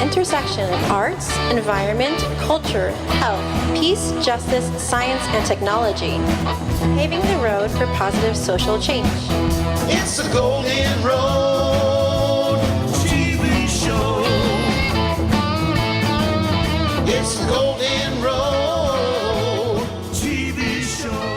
intersection of arts, environment, culture, health, peace, justice, science, and technology, paving the road for positive social change. It's the Golden Road TV show. It's the Golden Road TV show.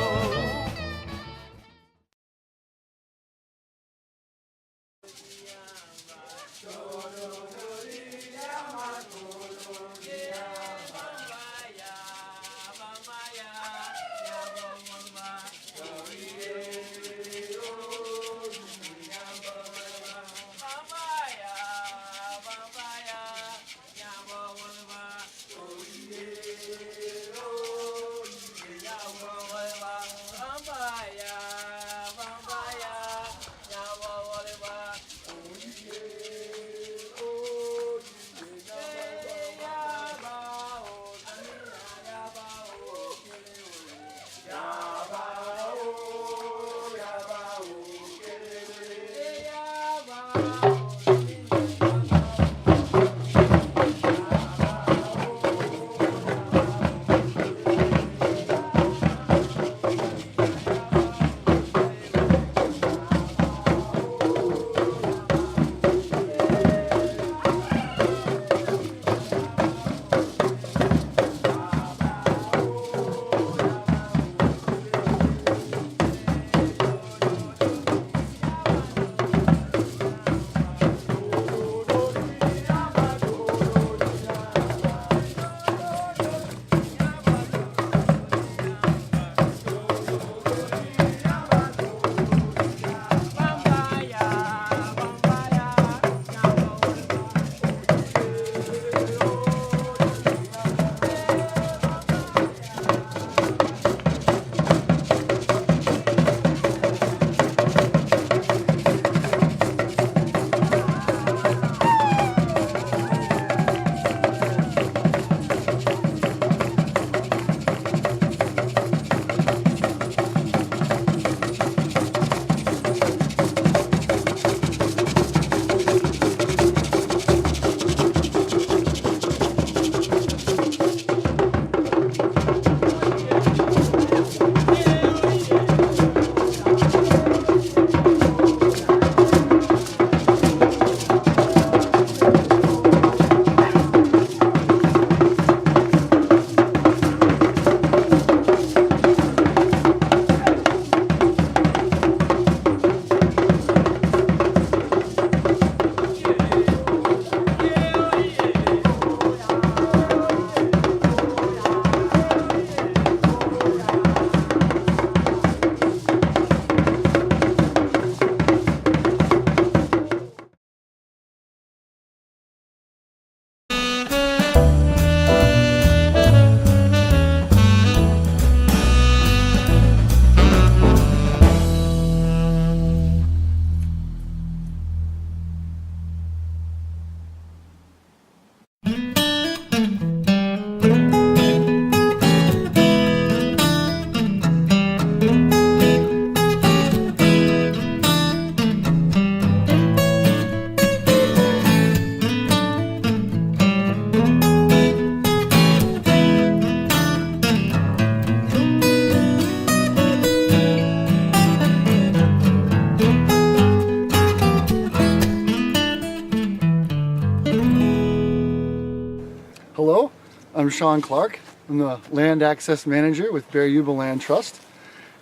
Hello, I'm Sean Clark. I'm the Land Access Manager with Bear Yuba Land Trust.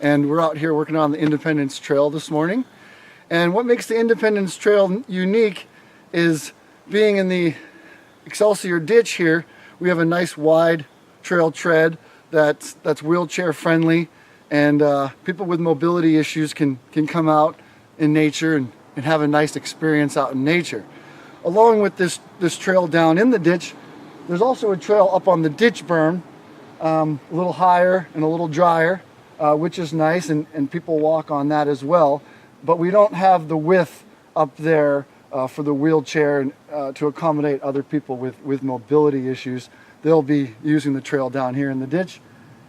And we're out here working on the Independence Trail this morning. And what makes the Independence Trail unique is being in the Excelsior Ditch here, we have a nice wide trail tread that's wheelchair friendly, and people with mobility issues can come out in nature and have a nice experience out in nature. Along with this trail down in the ditch, there's also a trail up on the ditch berm, a little higher and a little drier, which is nice, and people walk on that as well. But we don't have the width up there for the wheelchair and to accommodate other people with mobility issues. They'll be using the trail down here in the ditch,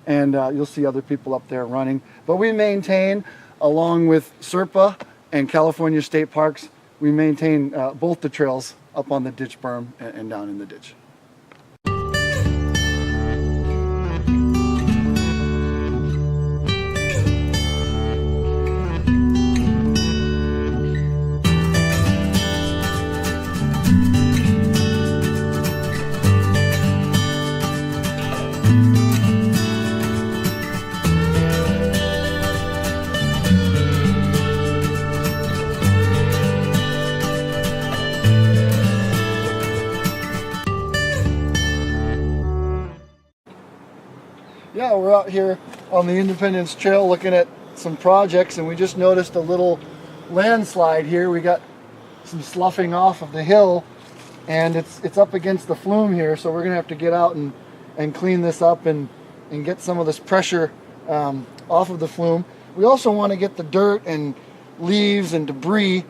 and you'll see other people up there running. But we maintain, along with SERPA and California State Parks, we maintain both the trails up on the ditch berm and down in the ditch. Yeah, we're out here on the Independence Trail looking at some projects, and we just noticed a little landslide here. We got some sloughing off of the hill, and it's up against the flume here, so we're gonna have to get out and clean this up and get some of this pressure off of the flume. We also want to get the dirt and leaves and debris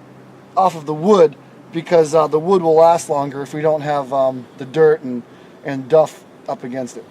off of the wood, because the wood will last longer if we don't have the dirt and duff up against it.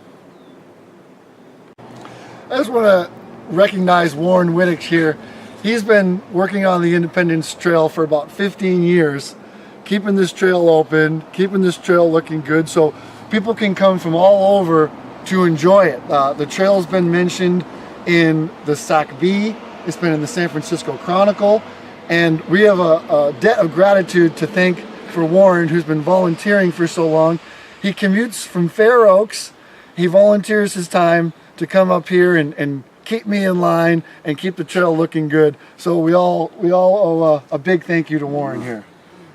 I just want to recognize Warren Wittick here. He's been working on the Independence Trail for about 15 years, keeping this trail open, keeping this trail looking good, so people can come from all over to enjoy it. The trail's been mentioned in the SAC-B, it's been in the San Francisco Chronicle, and we have a debt of gratitude to thank for Warren, who's been volunteering for so long. He commutes from Fair Oaks, he volunteers his time to come up here and keep me in line and keep the trail looking good. So we all owe a big thank you to Warren here.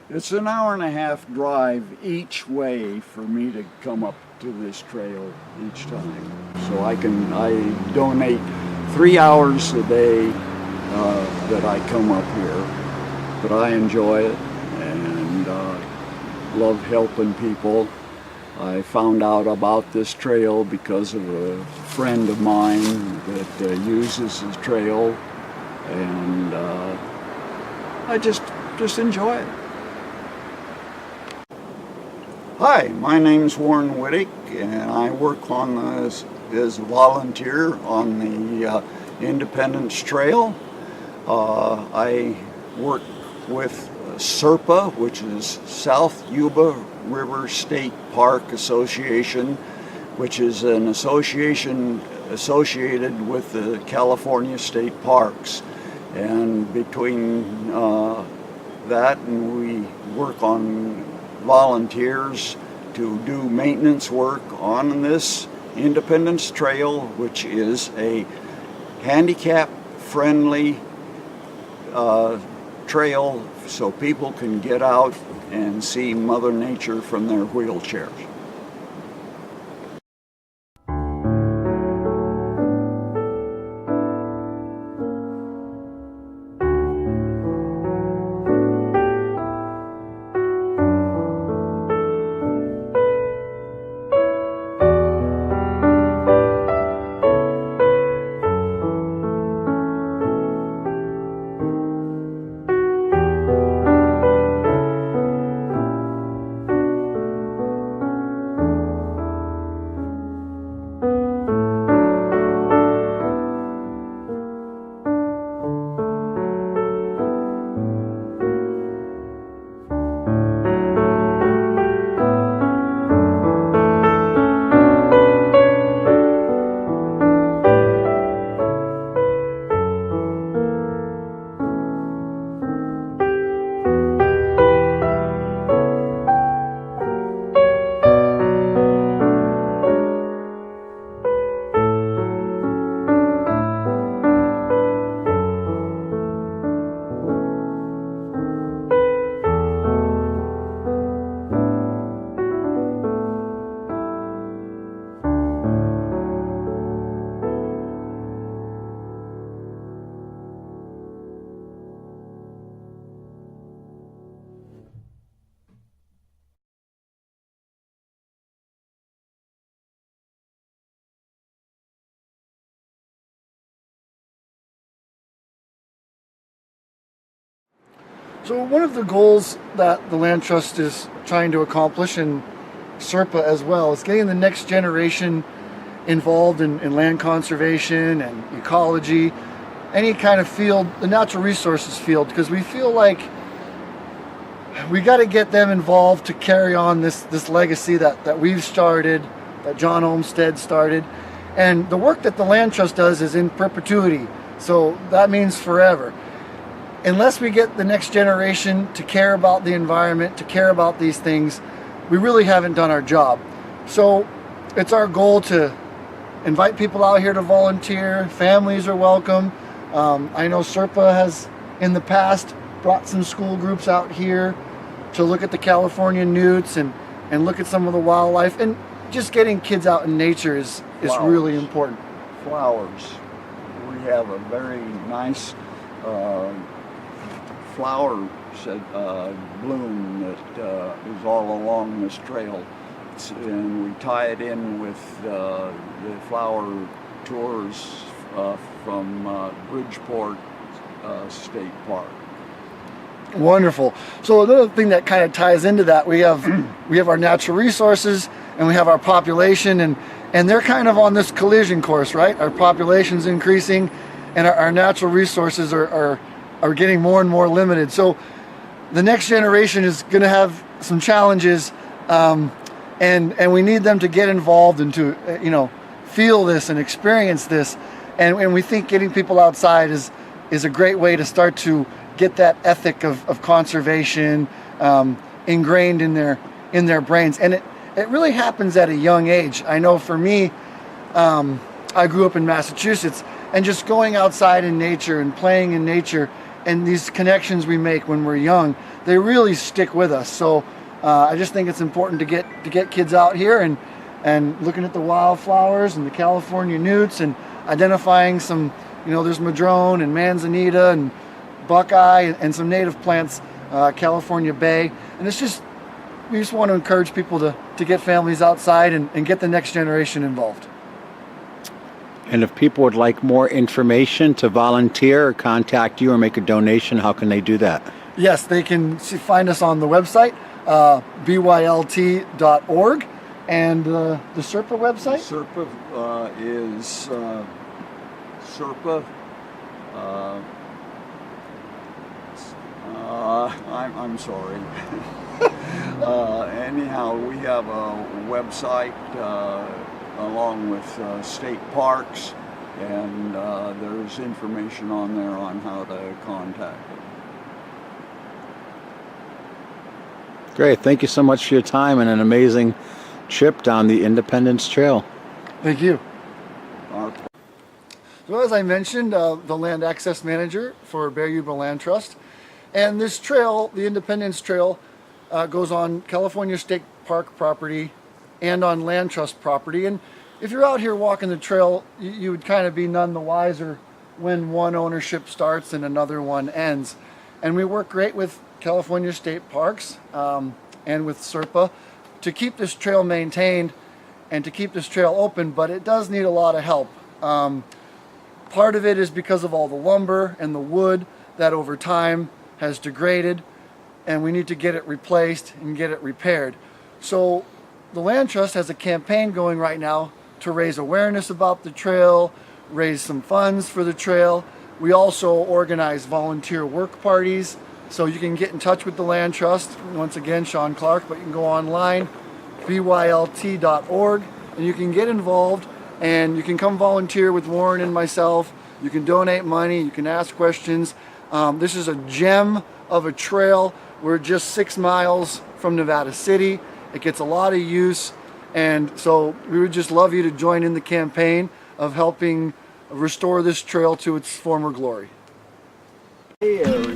It's an hour-and-a-half drive each way for me to come up to this trail each time. So I donate 3 hours a day that I come up here. But I enjoy it and love helping people. I found out about this trail because of a friend of mine that uses the trail, and I just enjoy it. Hi, my name's Warren Wittick, and I work on as a volunteer on the Independence Trail. I work with SERPA, which is South Yuba River State Park Association, which is an association associated with the California State Parks. And between that, and we work on volunteers to do maintenance work on this Independence Trail, which is a handicap-friendly trail so people can get out and see Mother Nature from their wheelchairs. So one of the goals that the Land Trust is trying to accomplish, and SERPA as well, is getting the next generation involved in land conservation and ecology, any kind of field, the natural resources field, because we feel like we got to get them involved to carry on this legacy that we've started, that John Olmsted started. And the work that the Land Trust does is in perpetuity, so that means forever. Unless we get the next generation to care about the environment, to care about these things, we really haven't done our job. So it's our goal to invite people out here to volunteer. Families are welcome. I know SERPA has in the past brought some school groups out here to look at the California newts and look at some of the wildlife, and just getting kids out in nature is really important. Flowers. We have a very nice flower bloom that is all along this trail. And we tie it in with the flower tours from Bridgeport State Park. Wonderful. So another thing that kind of ties into that, we have our natural resources and we have our population, and they're kind of on this collision course, right? Our population's increasing and our natural resources are getting more and more limited. So the next generation is going to have some challenges, and we need them to get involved and to feel this and experience this, and we think getting people outside is a great way to start to get that ethic of conservation ingrained in their brains. And it really happens at a young age. I know for me, I grew up in Massachusetts, and just going outside in nature and playing in nature and these connections we make when we're young, they really stick with us. So I just think it's important to get kids out here and looking at the wildflowers and the California newts and identifying some, there's madrone and manzanita and buckeye and some native plants, California bay. And we just want to encourage people to get families outside and get the next generation involved. And if people would like more information to volunteer or contact you or make a donation, how can they do that? Yes, they can find us on the website, bylt.org, and the SERPA website? SERPA is SERPA. I'm sorry. Anyhow, we have a website along with state parks, and there's information on there on how to contact them. Great. Thank you so much for your time and an amazing trip down the Independence Trail. Thank you. Our So as I mentioned, the land access manager for Bear Yuba Land Trust, and this trail, the Independence Trail, goes on California State Park property and on Land Trust property. And if you're out here walking the trail, you would kind of be none the wiser when one ownership starts and another one ends. And we work great with California State Parks and with SERPA to keep this trail maintained and to keep this trail open, but it does need a lot of help. Part of it is because of all the lumber and the wood that over time has degraded, and we need to get it replaced and get it repaired. So the Land Trust has a campaign going right now to raise awareness about the trail, raise some funds for the trail. We also organize volunteer work parties, so you can get in touch with the Land Trust. Once again, Sean Clark, but you can go online, bylt.org, and you can get involved, and you can come volunteer with Warren and myself. You can donate money, you can ask questions. This is a gem of a trail. We're just 6 miles from Nevada City. It gets a lot of use, and so we would just love you to join in the campaign of helping restore this trail to its former glory. area.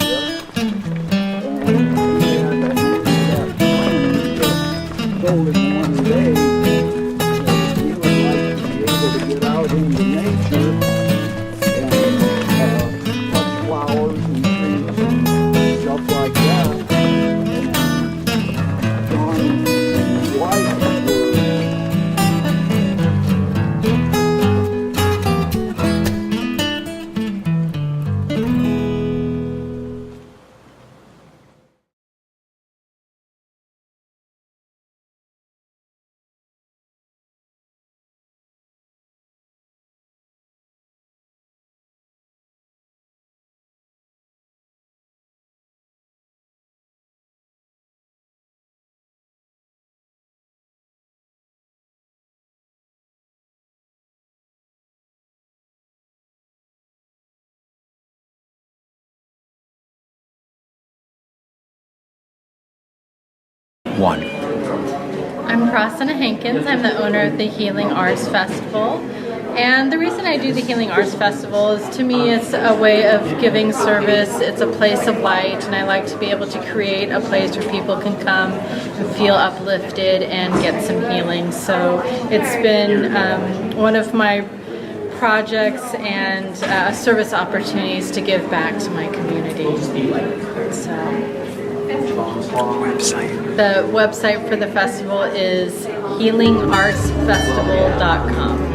one? I'm Prasanna Hankins. I'm the owner of the Healing Arts Festival. And the reason I do the Healing Arts Festival is, to me, it's a way of giving service. It's a place of light, and I like to be able to create a place where people can come and feel uplifted and get some healing. So it's been one of my projects and service opportunities to give back to my community. So the website for the festival is healingartsfestival.com.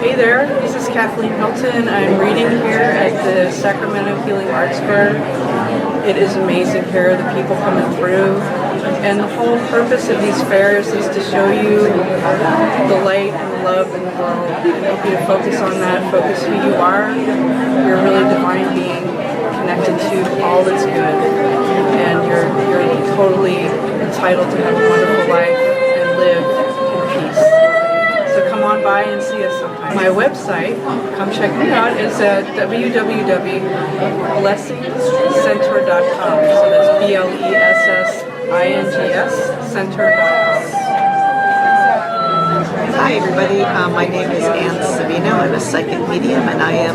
Hey there, this is Kathleen Hilton. I'm reading here at the Sacramento Healing Arts Fair. It is amazing here, the people coming through. And the whole purpose of these fairs is to show you the light and love in the world and help you to focus on that, focus who you are. You're a really divine being connected to all that's good. And you're totally entitled to have a wonderful life and live in peace. So come on by and see us sometime. My website, come check me out, is at www.blessingscenter.com. So that's BLESSINGS center.com. Hi everybody, my name is Ann Savino. I'm a psychic medium and I am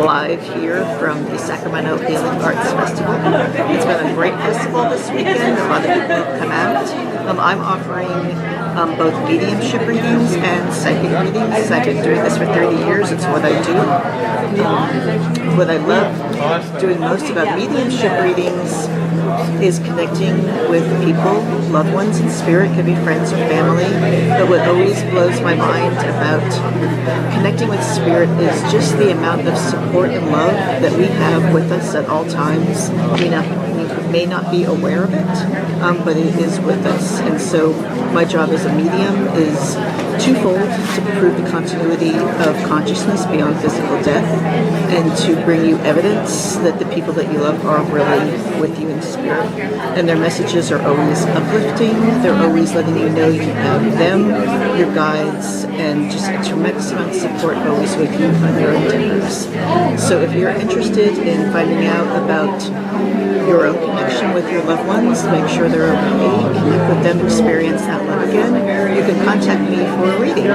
live here from the Sacramento Healing Arts Festival. It's been a great festival this weekend, a lot of people have come out. I'm offering both mediumship readings and psychic readings. I've been doing this for 30 years, it's what I do. What I love doing most about mediumship readings is connecting with people, loved ones in spirit, could be friends or family. But what always blows my mind about connecting with spirit is just the amount of support and love that we have with us at all times. We may not be aware of it, but it is with us. And so my job as a medium is twofold: to prove the continuity of consciousness beyond physical death, and to bring you evidence that the people that you love are really with you in spirit. And their messages are always uplifting. They're always letting you know you have them, your guides, and just a tremendous amount of support always with you on your endeavors. So if you're interested in finding out about your own connection with your loved ones, make sure they're okay, connect with them, experience that love again, you can contact me for a reading.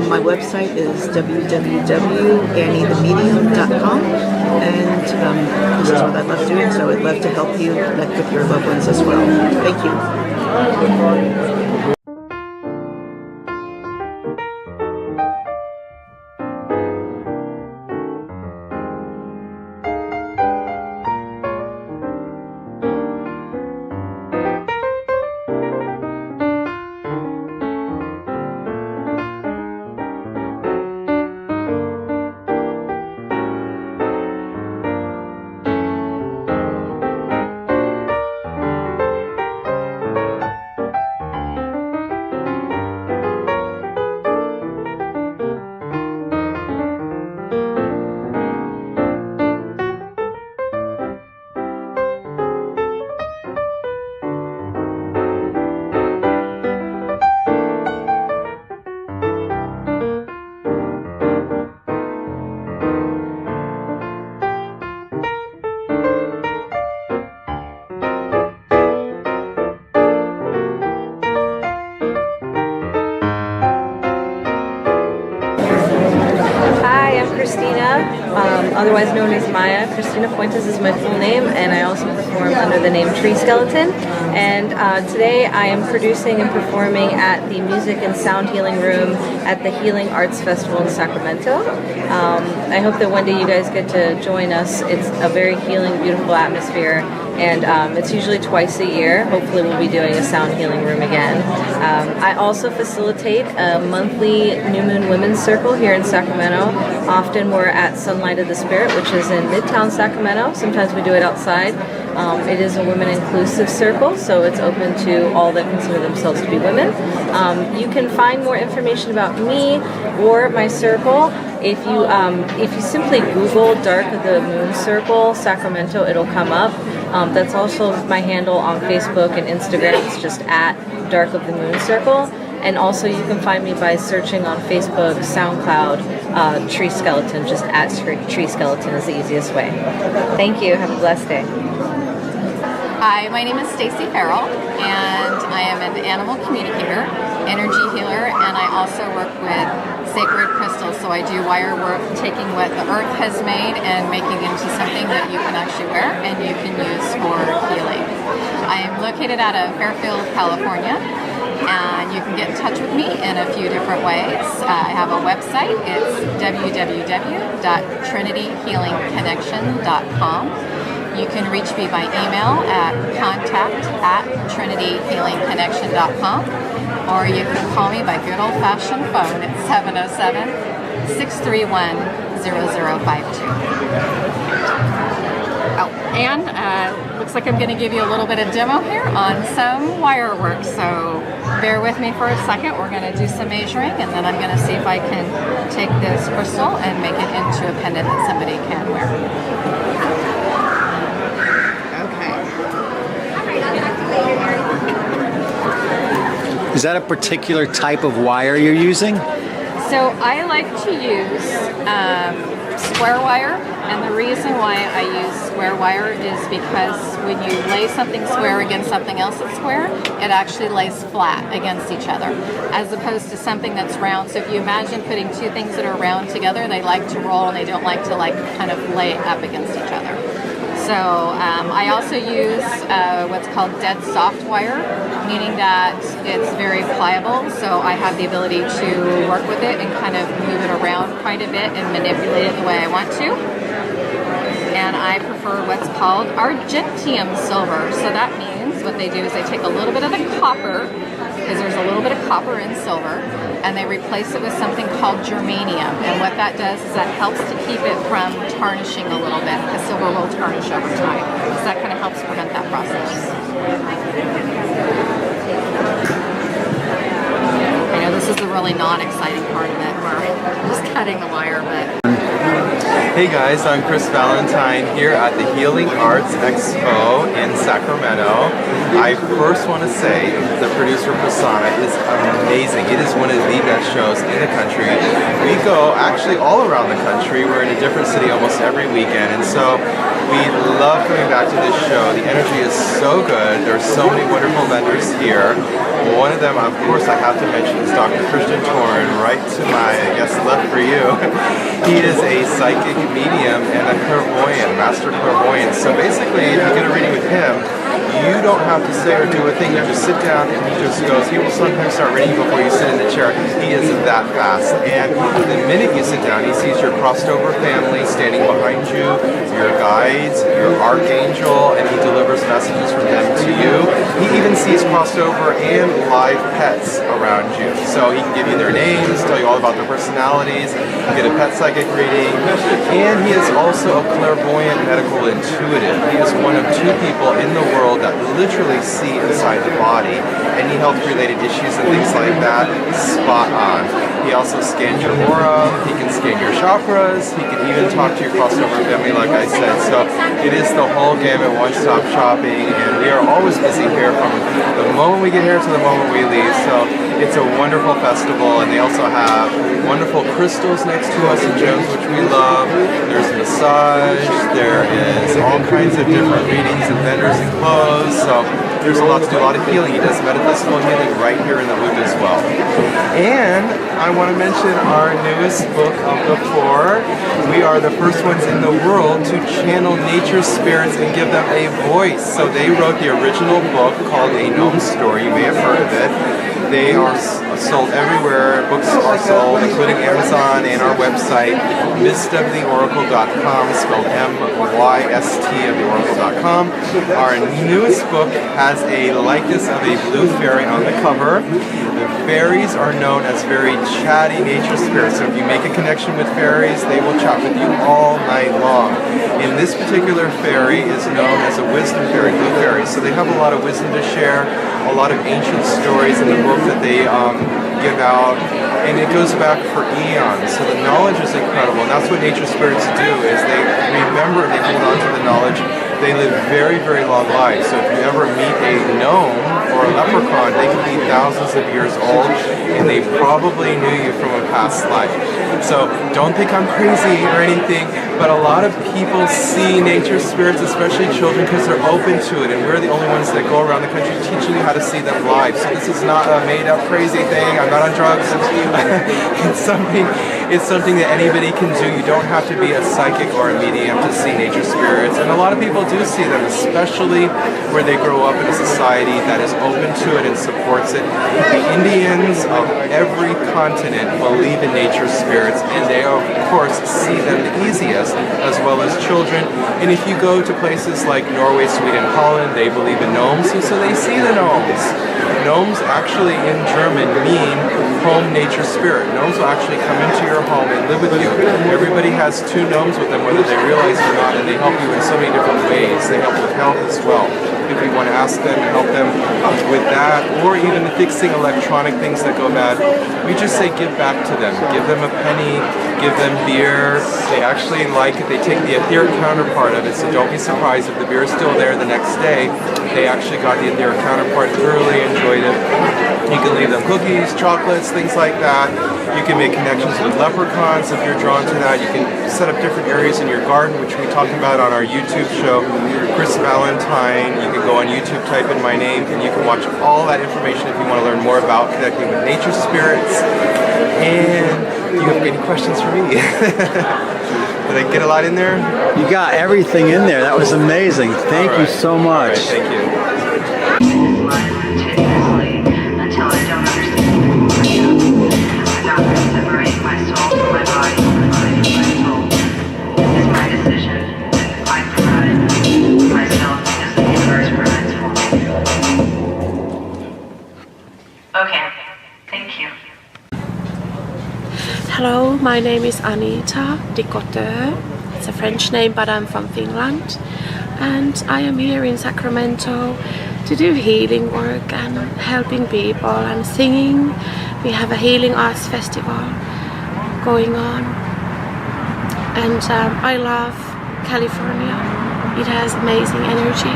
My website is www.anniethemedium.com, and this is what I love doing, so I'd love to help you connect with your loved ones as well. Thank you. Otherwise known as Maya. Christina Fuentes is my full name, and I also perform under the name Tree Skeleton. And today I am producing and performing at the Music and Sound Healing Room at the Healing Arts Festival in Sacramento. I hope that one day you guys get to join us. It's a very healing, beautiful atmosphere, and it's usually twice a year. Hopefully we'll be doing a sound healing room again. I also facilitate a monthly New Moon Women's Circle here in Sacramento. Often we're at Sunlight of the Spirit, which is in Midtown Sacramento. Sometimes we do it outside. It is a women inclusive circle, so it's open to all that consider themselves to be women. You can find more information about me or my circle if you simply Google Dark of the Moon Circle Sacramento, it'll come up. That's also my handle on Facebook and Instagram. It's just at Dark of the Moon Circle. And also you can find me by searching on Facebook, SoundCloud, Tree Skeleton. Just at Tree Skeleton is the easiest way. Thank you. Have a blessed day. Hi, my name is Stacy Farrell, and I am an animal communicator, energy healer, and I also work with sacred crystals. So I do wire work, taking what the earth has made and making it into something that you can actually wear and you can use for healing. I am located out of Fairfield, California, and you can get in touch with me in a few different ways. I have a website. It's www.trinityhealingconnection.com. You can reach me by email at contact@trinityhealingconnection.com, or you can call me by good old-fashioned phone at 707-631-0052. Oh, and looks like I'm going to give you a little bit of demo here on some wire work, so bear with me for a second. We're going to do some measuring, and then I'm going to see if I can take this crystal and make it into a pendant that somebody can wear. Is that a particular type of wire you're using? So I like to use square wire, and the reason why I use square wire is because when you lay something square against something else that's square, it actually lays flat against each other, as opposed to something that's round. So if you imagine putting two things that are round together, they like to roll and they don't like to kind of lay up against each other. So I also use what's called dead soft wire, meaning that it's very pliable, so I have the ability to work with it and kind of move it around quite a bit and manipulate it the way I want to. And I prefer what's called argentium silver. So that means what they do is they take a little bit of the copper, because there's a little bit of copper in silver, and they replace it with something called germanium. And what that does is that helps to keep it from tarnishing a little bit, because silver will tarnish over time. So that kind of helps prevent that process. I know this is the really non-exciting part of it, where I'm just cutting the wire, but Hey guys, I'm Chris Valentine here at the Healing Arts Expo in Sacramento. I first want to say the producer Prasanna is amazing. It is one of the best shows in the country. We go actually all around the country. We're in a different city almost every weekend, and so we love coming back to this show. The energy is so good. There's so many wonderful vendors here. One of them, of course, I have to mention is Dr. Christian Torin, right to my, I guess, left for you. He is a psychic medium and a clairvoyant, master clairvoyant. So basically, if you get a reading with him, you don't have to say or do a thing. You just sit down and he just goes. He will sometimes start reading before you sit in the chair. He is that fast. And the minute you sit down, he sees your crossed over family standing behind you, your guides, your archangel, and he delivers messages from them to you. He even sees crossed over and live pets around you. So he can give you their names, tell you all about their personalities, get a pet psychic reading. And he is also a clairvoyant medical intuitive. He is one of 2 people in the world that literally see inside the body. Any health related issues and things like that, spot on. He also scans your aura, he can scan your chakras, he can even talk to your crossover family like I said. So it is the whole gamut, one-stop shopping, and we are always busy here from the moment we get here to the moment we leave. So it's a wonderful festival, and they also have wonderful crystals next to us and gems which we love. There's massage, there is all kinds of different readings and vendors and clothes. So there's a lot to do, a lot of healing. He does metaphysical healing right here in the booth as well. And I want to mention our newest book of the 4. We are the first ones in the world to channel nature spirits and give them a voice. So they wrote the original book called A Gnome Story. You may have heard of it. They are sold everywhere. Books are sold, including Amazon and our website, mystoftheoracle.com, spelled M-Y-S-T of theoracle.com. Our newest book has a likeness of a blue fairy on the cover. The fairies are known as very chatty nature spirits. So if you make a connection with fairies, they will chat with you all night long. And this particular fairy is known as a wisdom fairy, blue fairy. So they have a lot of wisdom to share, a lot of ancient stories in the book that they give out, and it goes back for eons. So the knowledge is incredible, and that's what nature spirits do, is they remember, they hold on to the knowledge. They live very, very long lives. So if you ever meet a gnome or a leprechaun, they can be thousands of years old, and they probably knew you from a past life. So don't think I'm crazy or anything, but a lot of people see nature spirits, especially children, because they're open to it, and we're the only ones that go around the country teaching you how to see them live. So this is not a made-up crazy thing. I'm not on drugs. It's something that anybody can do. You don't have to be a psychic or a medium to see nature spirits, and a lot of people do see them, especially where they grow up in a society that is open to it and supports it. The Indians of every continent believe in nature spirits, and they of course see them the easiest, as well as children. And if you go to places like Norway, Sweden, Holland, they believe in gnomes, and so they see the gnomes. Gnomes actually in German mean home nature spirit. Gnomes will actually come into your home and live with you. Everybody has 2 gnomes with them, whether they realize it or not, and they help you in so many different ways. They help with health as well. If you want to ask them to help them with that, or even fixing electronic things that go bad, we just say give back to them. Give them a penny, give them beer. They actually like it. They take the etheric counterpart of it, so don't be surprised if the beer is still there the next day. They actually got the etheric counterpart, thoroughly enjoyed it. You can leave them cookies, chocolates, things like that. You can make connections with leprechauns if you're drawn to that. You can set up different areas in your garden, which we talked about on our YouTube show, Chris Valentine. You can go on YouTube, type in my name, and you can watch all that information if you want to learn more about connecting with nature spirits. And do you have any questions for me? Did I get a lot in there? You got everything in there. That was amazing. Thank you so much. Right, thank you. Hello, my name is Anita Dicoteur. It's a French name, but I'm from Finland. And I am here in Sacramento to do healing work and helping people and singing. We have a Healing Arts Festival going on. And I love California. It has amazing energy.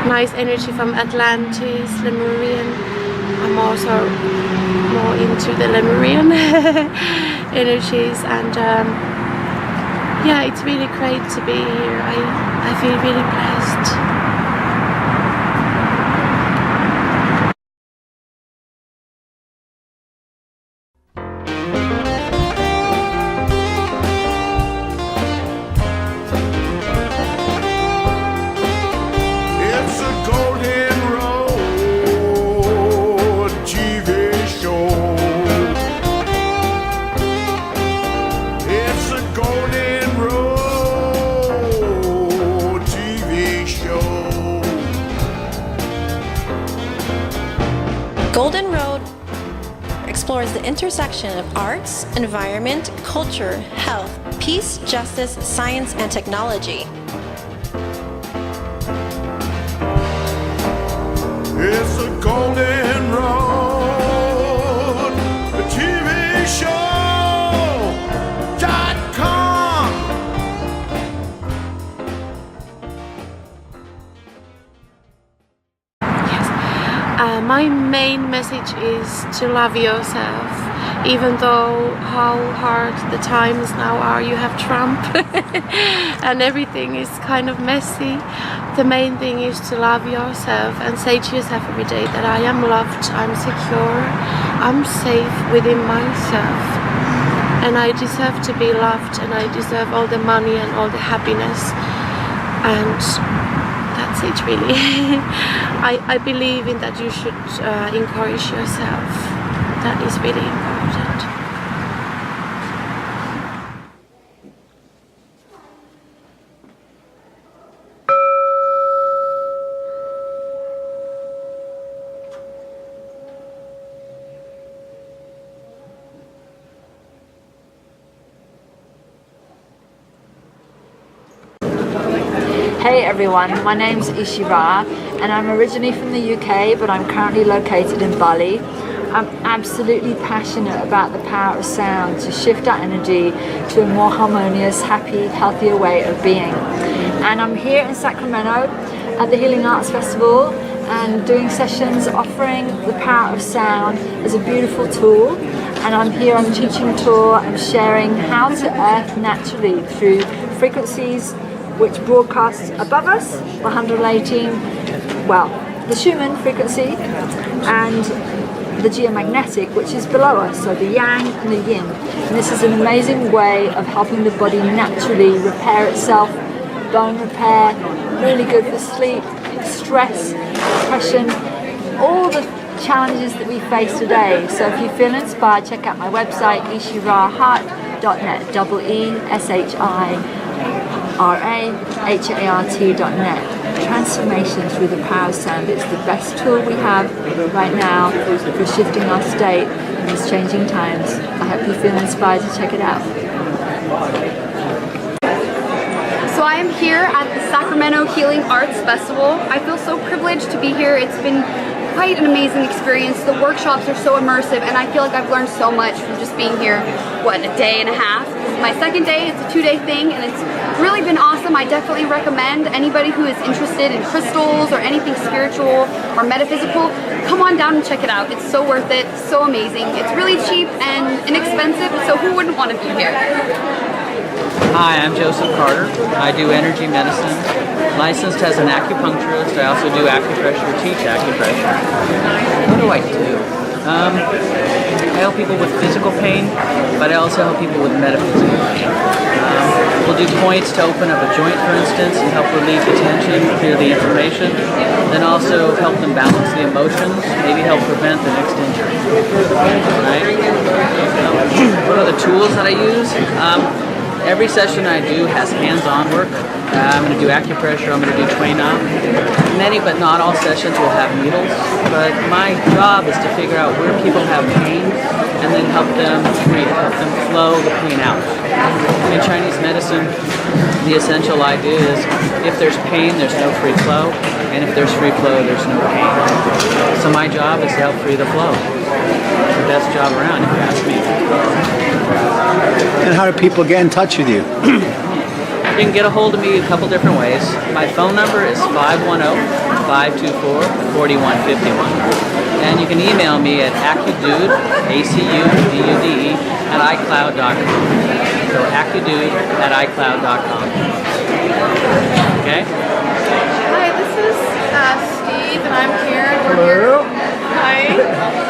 Nice energy from Atlantis, Lemurian. I'm also more into the Lemurian energies, and yeah, it's really great to be here. I feel really blessed. It's a Golden Road TV show. It's a Golden Road TV show. Golden Road explores the intersection of arts, environment, culture, health, peace, justice, science, and technology. It's a Golden Road TV show.com. My main message is to love yourself, even though how hard the times now are. You have Trump and everything is kind of messy. The main thing is to love yourself and say to yourself every day that I am loved, I'm secure, I'm safe within myself, and I deserve to be loved, and I deserve all the money and all the happiness, and that's it really. I believe in that you should encourage yourself. That is really important. Hey everyone, my name's Ishira and I'm originally from the UK but I'm currently located in Bali. I'm absolutely passionate about the power of sound to shift our energy to a more harmonious, happy, healthier way of being. And I'm here in Sacramento at the Healing Arts Festival and doing sessions offering the power of sound as a beautiful tool. And I'm here on a teaching tour and sharing how to earth naturally through frequencies which broadcasts above us, 118, well, the Schumann frequency, and the geomagnetic, which is below us, so the yang and the yin. And this is an amazing way of helping the body naturally repair itself, bone repair, really good for sleep, stress, depression, all the challenges that we face today. So if you feel inspired, check out my website, ishiraheart.net, ESHIRAHART.net. Transformation through the power of sound. It's the best tool we have right now for shifting our state in these changing times. I hope you feel inspired to check it out. So I am here at the Sacramento Healing Arts Festival. I feel so privileged to be here. It's been quite an amazing experience. The workshops are so immersive and I feel like I've learned so much from just being here, what, a day and a half? This is my second day, it's a 2-day thing and it's really been awesome. I definitely recommend anybody who is interested in crystals or anything spiritual or metaphysical, come on down and check it out. It's so worth it, so amazing. It's really cheap and inexpensive, so who wouldn't want to be here? Hi, I'm Joseph Carter. I do energy medicine. Licensed as an acupuncturist. I also do acupressure, teach acupressure. What do I do? I help people with physical pain, but I also help people with metaphysical pain. We'll do points to open up a joint, for instance, and help relieve the tension, clear the inflammation, then also help them balance the emotions, maybe help prevent the next injury. Right? What are the tools that I use? Every session I do has hands-on work. I'm going to do acupressure, I'm going to do Tui Na. Many but not all sessions will have needles, but my job is to figure out where people have pain and then help them breathe, help them flow the pain out. In Chinese medicine, the essential idea is if there's pain, there's no free flow, and if there's free flow, there's no pain. So my job is to help free the flow. The best job around, if you ask me. And how do people get in touch with you? You can get a hold of me a couple different ways. My phone number is 510-524-4151. And you can email me at acudude, A-C-U-D-U-D-E, at iCloud.com. So acudude@icloud.com. Okay? Hi, this is Steve, and I'm Karen.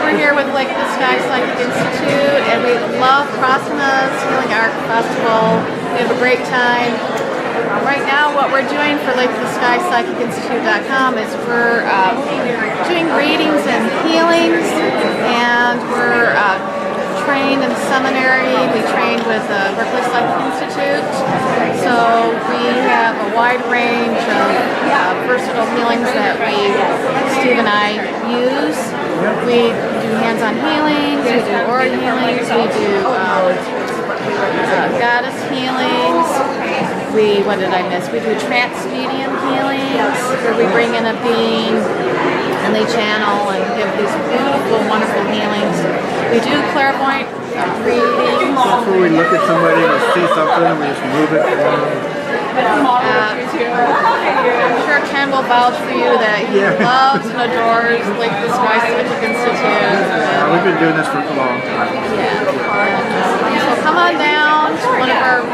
We're here with Lake of the Sky Psychic Institute, and we love Prasanna's Healing Art Festival. We have a great time. Right now, what we're doing for Lake of the Sky Psychic Institute.com is we're doing readings and healings, and we're trained in seminary. We trained with Berkeley Psychic Institute, so we have a wide range of versatile healings that Steve and I use. We do hands-on healings, we do aura healings, we do goddess healings. What did I miss? We do trance medium healings, where we bring in a being and they channel and give these beautiful, wonderful healings. We do clairvoyant readings. That's where we look at somebody and we see something and we just move it for them. I'm sure Ken will vouch for you that he loves and adores Lake of the Sky Psychic Institute. We've been doing this for a long time. So come on down to one of our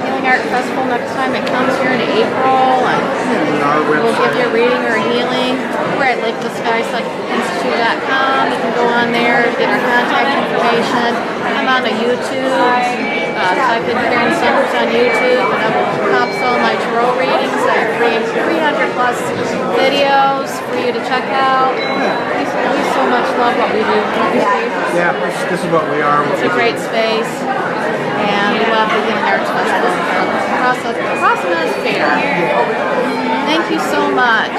Healing Art Festival next time. It comes here in April, and we'll give you a reading or a healing. We're at LakeoftheSkyPsychicInstitute.com. You can go on there to get our contact information. I'm on YouTube. Type in Karen Summers on YouTube, and I will pops all my tarot readings. I have 300 plus videos for you to check out. We so much love what we do. Yeah, this is what we are. It's a great space, and we love the Healing Arts Festival. Prasanna's fair. Thank you so much.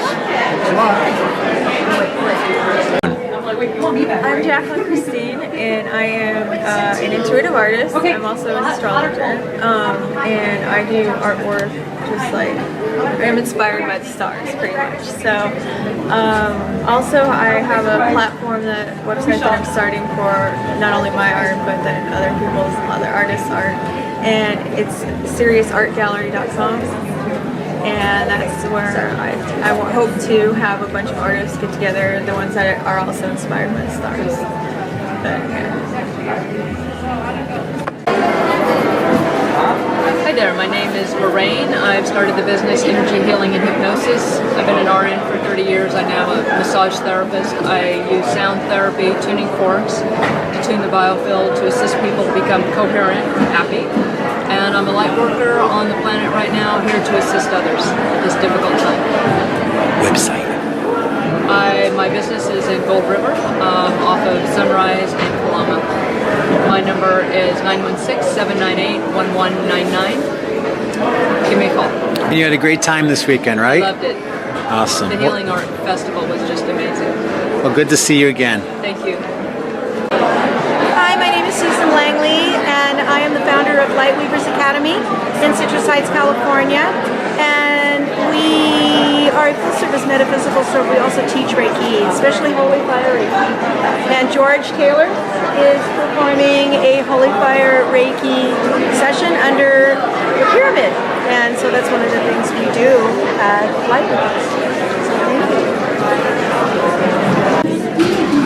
I'm Jacqueline Christine, and I am an intuitive artist. I'm also an astrologer, and I do artwork just like I'm inspired by the stars, pretty much. So, also I have a platform, website that I'm starting for not only my art, but then other people's, other artists' art, and it's SeriousArtGallery.com. And that's where I hope to have a bunch of artists get together, the ones that are also inspired by the stars. But, Hi there, my name is Lorraine. I've started the business Energy Healing and Hypnosis. I've been an RN for 30 years. I'm now a massage therapist. I use sound therapy, tuning forks to tune the biofield to assist people to become coherent and happy. And I'm a light worker on the planet right now, here to assist others at this difficult time. Website. My business is in Gold River, off of Sunrise and Coloma. My number is 916-798-1199. Give me a call. And you had a great time this weekend, right? Loved it. Awesome. The Healing Art Festival was just amazing. Well, good to see you again. Thank you. Hi, my name is Susan Langley, and I am the founder of Lightweavers Academy in Citrus Heights, California. And we are a full-service metaphysical store. We also teach Reiki, especially Holy Fire Reiki. And George Taylor is performing a Holy Fire Reiki session under the pyramid. And so that's one of the things we do at Lightweavers. So thank you.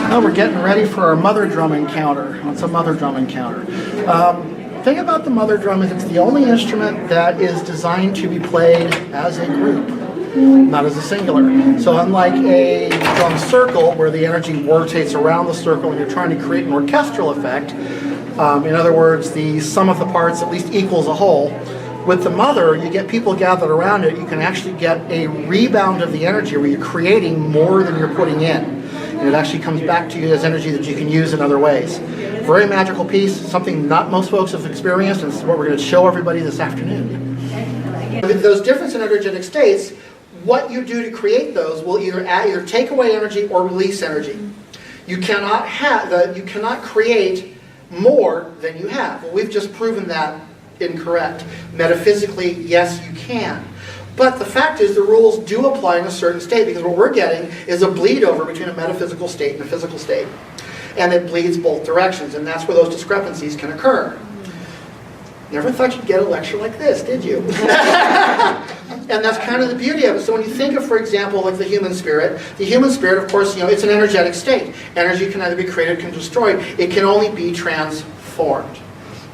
Now we're getting ready for our mother drum encounter. It's a mother drum encounter. The thing about the mother drum is it's the only instrument that is designed to be played as a group, not as a singular. So unlike a drum circle where the energy rotates around the circle and you're trying to create an orchestral effect, in other words, the sum of the parts at least equals a whole, with the mother, you get people gathered around it, you can actually get a rebound of the energy where you're creating more than you're putting in. And it actually comes back to you as energy that you can use in other ways. Very magical piece, something not most folks have experienced, and it's what we're going to show everybody this afternoon. Those different energetic states, what you do to create those will either take away energy or release energy. You cannot create more than you have. Well, we've just proven that incorrect. Metaphysically, yes, you can. But the fact is the rules do apply in a certain state, because what we're getting is a bleed over between a metaphysical state and a physical state. And it bleeds both directions, and that's where those discrepancies can occur. Never thought you'd get a lecture like this, did you? And that's kind of the beauty of it. So when you think of, for example, like the human spirit, of course, it's an energetic state. Energy can either be created or can be destroyed. It can only be transformed.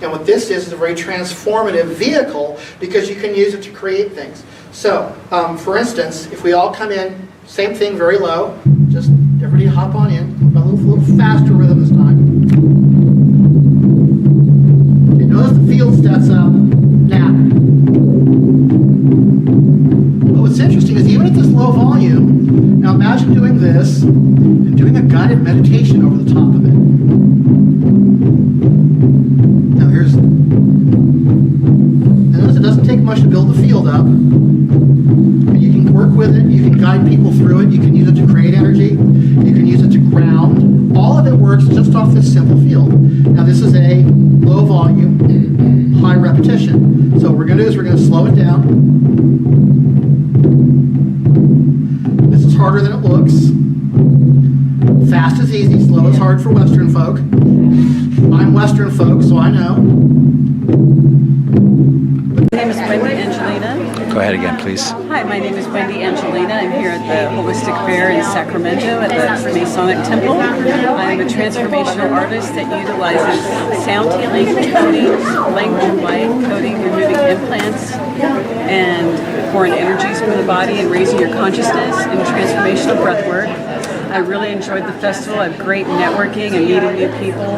And what this is a very transformative vehicle, because you can use it to create things. So, for instance, if we all come in, same thing, very low, just everybody hop on in, a little faster rhythm this time. Okay, notice the field sets up now. But what's interesting is even at this low volume, now imagine doing this and doing a guided meditation over the top of it. Now here's, and notice it doesn't take much to build the field up. You can work with it, you can guide people through it, you can use it to create energy, you can use it to ground. All of it works just off this simple field. Now this is a low volume, high repetition. So what we're going to do is we're going to slow it down. This is harder than it looks. Fast is easy, slow is hard for Western folk. I'm Western folk, so I know. My name is Wendy Angelina. Go ahead again, please. Hi, my name is Wendy Angelina. I'm here at the Holistic Fair in Sacramento at the Masonic Temple. I'm a transformational artist that utilizes sound healing, coding, language of light, coding, removing implants, and foreign energies from the body and raising your consciousness, and transformational breath work. I really enjoyed the festival. I have great networking and meeting new people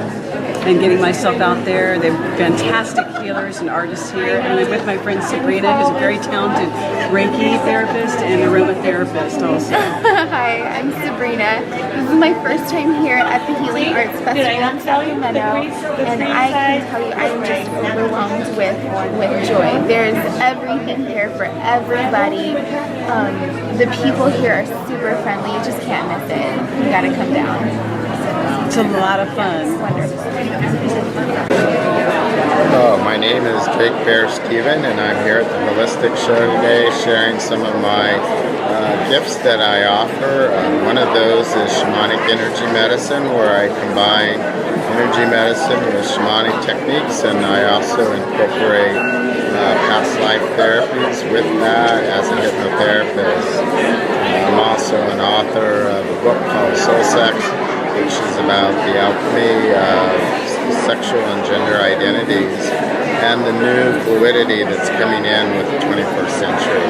and getting myself out there. They have fantastic healers and artists here. And I'm with my friend Sabrina, who's a very talented Reiki therapist and aromatherapist also. Hi, I'm Sabrina. This is my first time here at the Healing Arts Festival in Sacramento, and I can tell you I'm just overwhelmed with joy. There's everything here for everybody. The people here are super friendly. You just can't miss it. You gotta come down. It's a lot of fun. It's wonderful. My name is Drake Bear Steven, and I'm here at the Holistic Show today sharing some of my gifts that I offer. One of those is shamanic energy medicine, where I combine energy medicine with shamanic techniques, and I also incorporate past life therapies with that as a hypnotherapist. I'm also an author of a book called Soul Sex, which is about the alchemy of sexual and gender identities and the new fluidity that's coming in with the 21st century.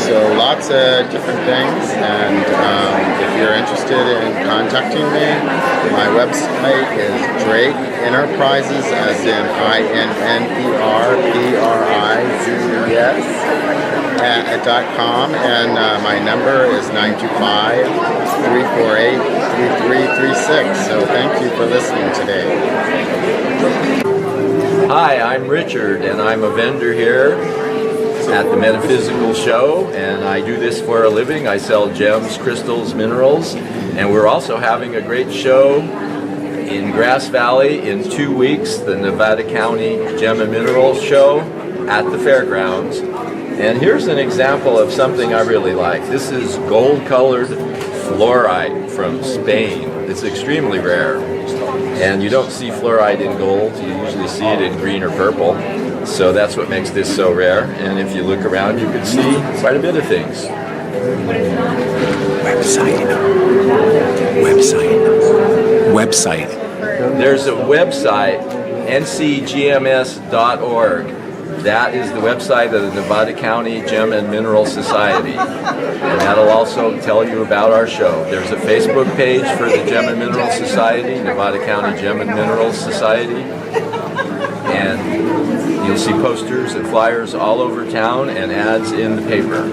So lots of different things, and if you're interested in contacting me, my website is Drake Enterprises, as in INNERPRIZES.com, and my number is 925-348-3336. So thank you for listening today. Hi, I'm Richard, and I'm a vendor here at the Metaphysical Show, and I do this for a living. I sell gems, crystals, minerals, and we're also having a great show in Grass Valley in 2 weeks, the Nevada County Gem and Mineral Show at the fairgrounds. And here's an example of something I really like. This is gold-colored fluorite from Spain. It's extremely rare. And you don't see fluorite in gold, you usually see it in green or purple. So that's what makes this so rare. And if you look around, you can see quite a bit of things. Website. There's a website, ncgms.org. That is the website of the Nevada County Gem and Mineral Society. And that'll also tell you about our show. There's a Facebook page for the Gem and Mineral Society, Nevada County Gem and Mineral Society. And you'll see posters and flyers all over town and ads in the paper.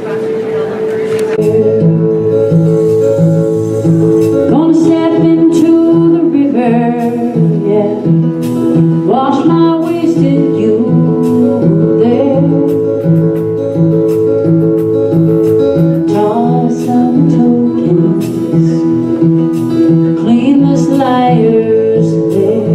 Gonna step into the river, yeah. Wash my wasted youth there. Toss some tokens, clean the liars there.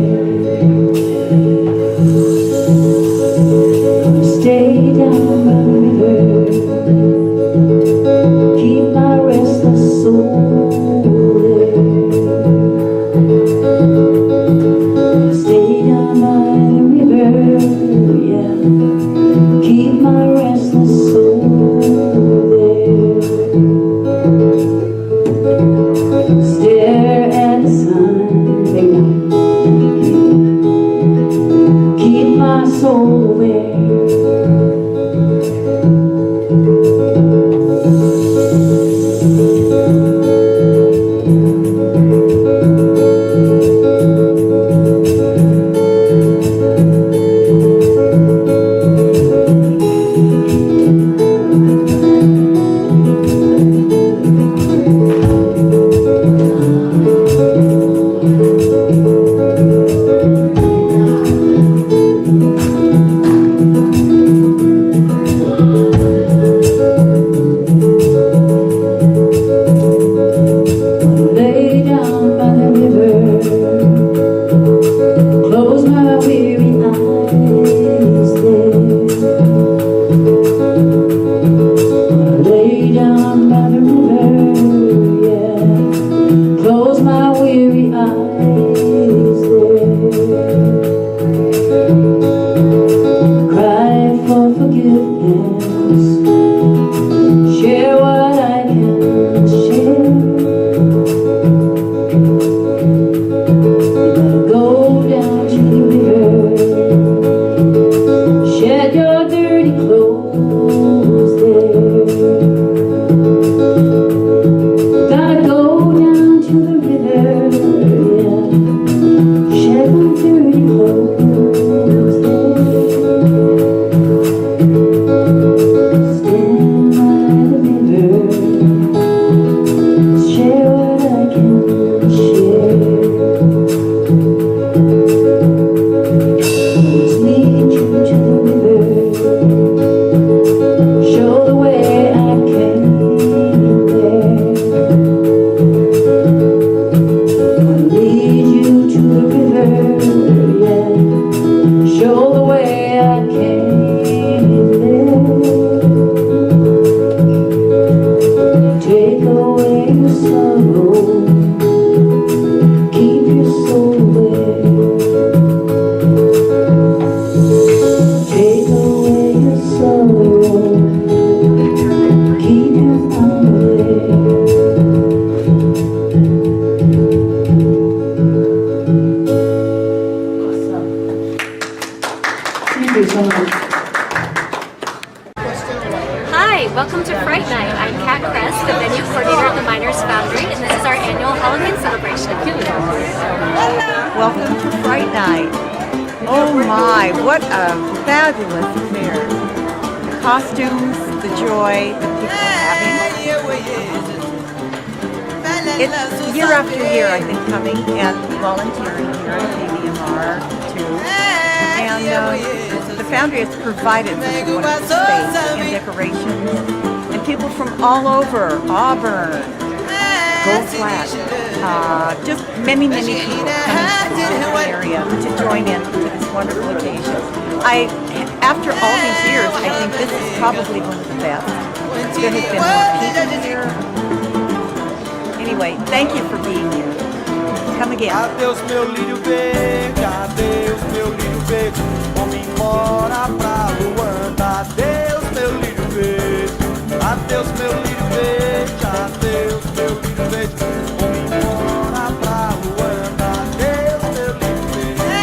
Hi, welcome to Fright Night. I'm Kat Kress, the venue coordinator at the Miners Foundry, and this is our annual Halloween celebration. Welcome to Fright Night. Oh my, what a fabulous affair. The costumes, the joy, the people having. It's year after year I've been coming and volunteering here at KVMR too. And the Foundry has provided such a wonderful space and decorations. And people from all over, Auburn, Gold Flat, just many people coming to this area to join in to this wonderful occasion. After all these years, I think this is probably one of the best. There has been more people here. Anyway, thank you for being here. Come again. Adeus, meu lírio verde, adeus, meu lírio verde. Vamos embora pra Luanda. Adeus, meu lírio verde. Adeus, meu lírio verde. Adeus, meu lírio verde. Vamos embora pra Luanda. Adeus, meu lírio verde.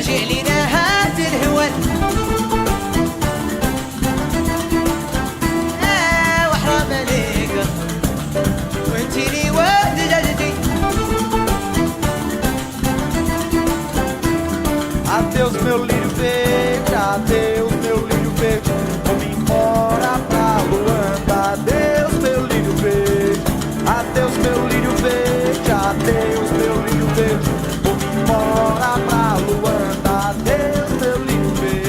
جئلنا هات الهوى وحرام عليك وانتي لي واد جدتي Adeus, meu lírio verde. Adeus, meu lírio verde. Vamos embora pra Luanda. Adeus, meu lírio verde. Adeus, meu lírio verde. Adeus, meu lírio verde. Vamos embora pra Luanda. Adeus, meu lírio verde.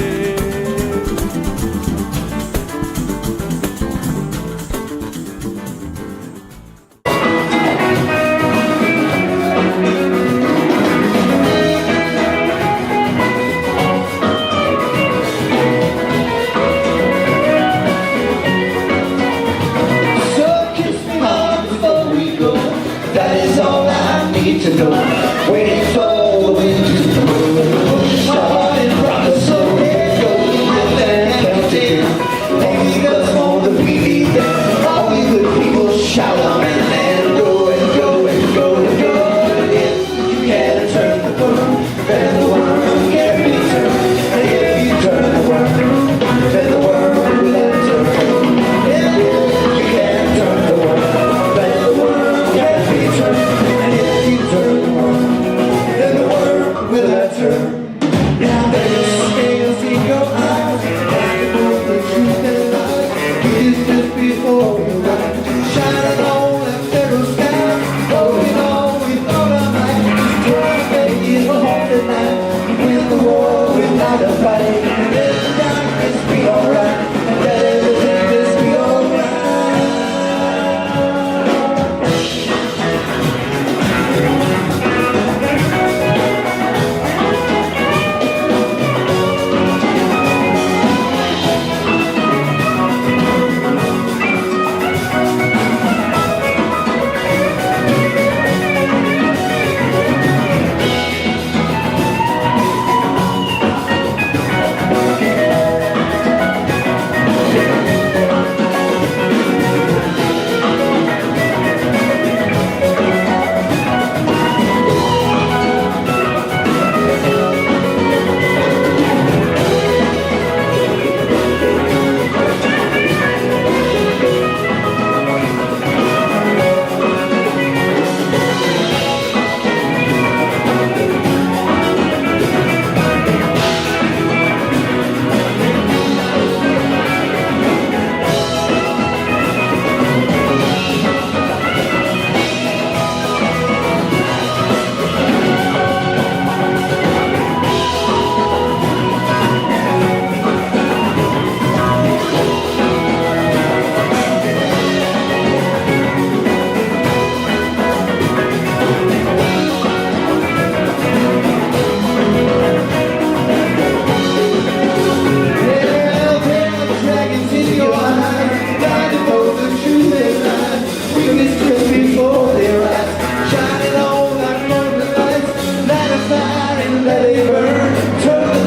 So kiss me hard before we go. That is all I need to know. Waiting for the wind to blow. Push my heart and rock us so let go. Live and empty. Only goes more than we need them. All we good people shout on and go and go and go and go. If you can't turn the world, then the world can't be turned. And if you turn the world, then the world will turn. And if you can't turn the world, then the world can't be turned. And if you turn the world, then the world will turn. Now there's scales in your eyes, and you know the truth and lies. It is just before your eyes, shining on that federal sky, holding on with all our might. Trying to make it home tonight, win the war without a fight. Let the darkness be alright, let everything just be alright. Turn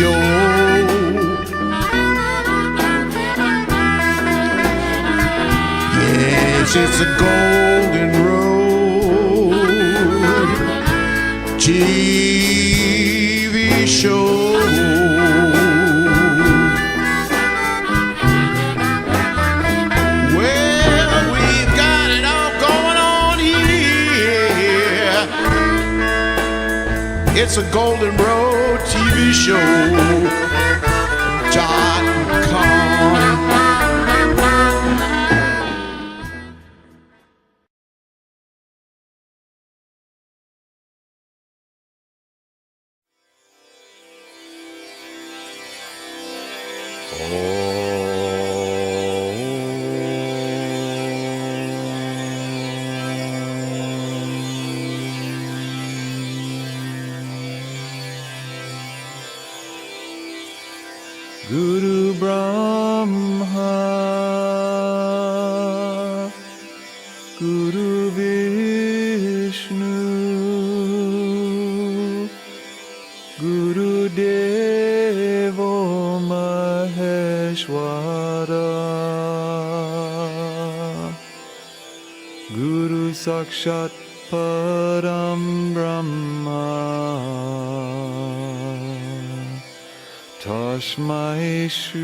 Show. Yes, it's a Golden Road TV show. It's a Golden Road TV show.com. Guru Brahma, Guru Vishnu, Guru Devo Maheshwara, Guru Sakshat Param Brahma. Tashmai Shri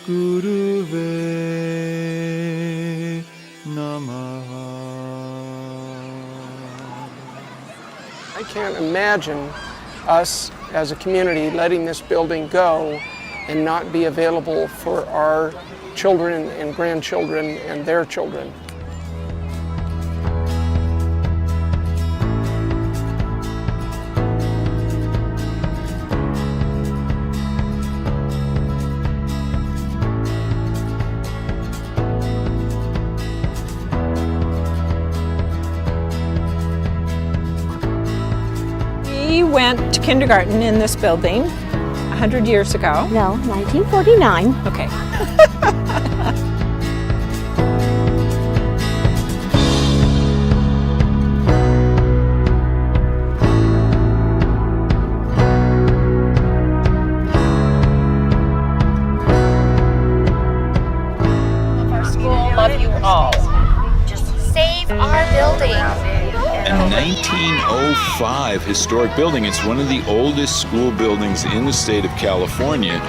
Guruve Namaha. I can't imagine us as a community letting this building go and not be available for our children and grandchildren and their children. We went to kindergarten in this building 100 years ago. No, 1949. Okay. Our school, love you all. Just save our building. A 1905 historic building. It's one of the oldest school buildings in the state of California,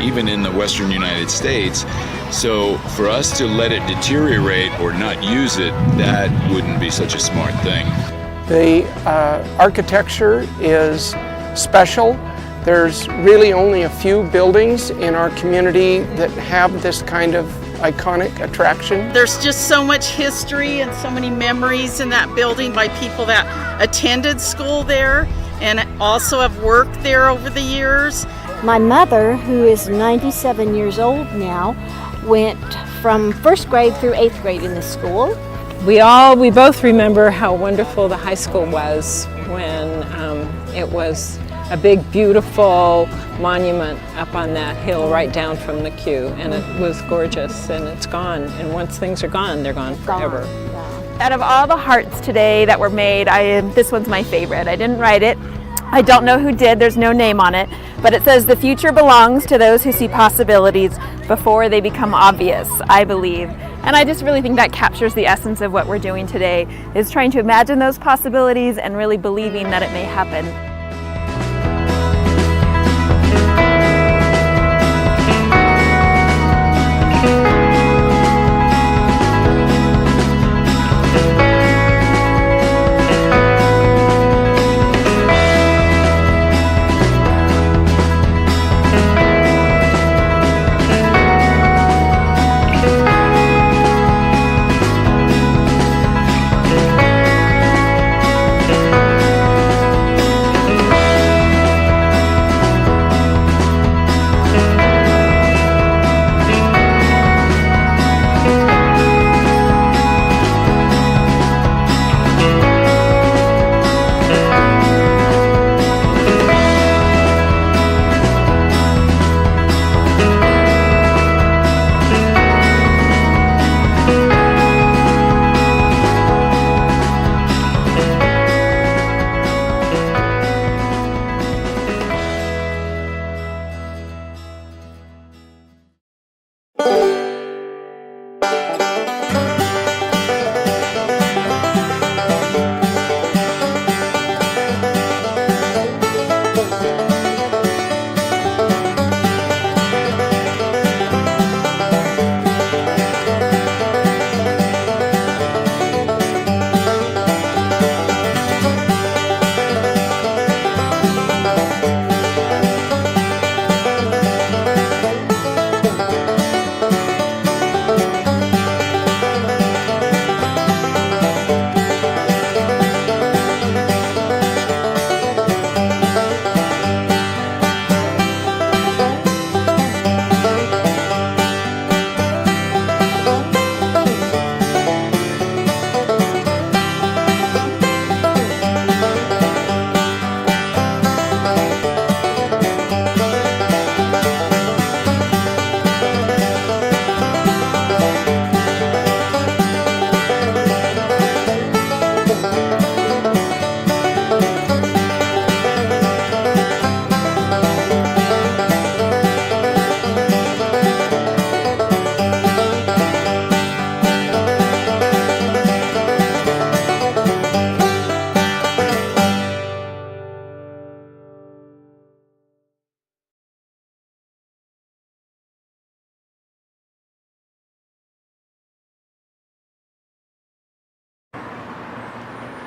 even in the western United States. So for us to let it deteriorate or not use it, that wouldn't be such a smart thing. The architecture is special. There's really only a few buildings in our community that have this kind of iconic attraction. There's just so much history and so many memories in that building by people that attended school there and also have worked there over the years. My mother, who is 97 years old now, went from first grade through 8th grade in this school. We both remember how wonderful the high school was when it was a big, beautiful monument up on that hill right down from the queue, and it was gorgeous, and it's gone. And once things are gone, they're gone forever. Out of all the hearts today that were made, this one's my favorite. I didn't write it. I don't know who did, there's no name on it, but it says the future belongs to those who see possibilities before they become obvious, I believe. And I just really think that captures the essence of what we're doing today, is trying to imagine those possibilities and really believing that it may happen.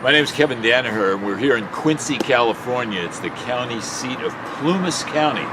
My name is Kevin Danaher, and we're here in Quincy, California. It's the county seat of Plumas County.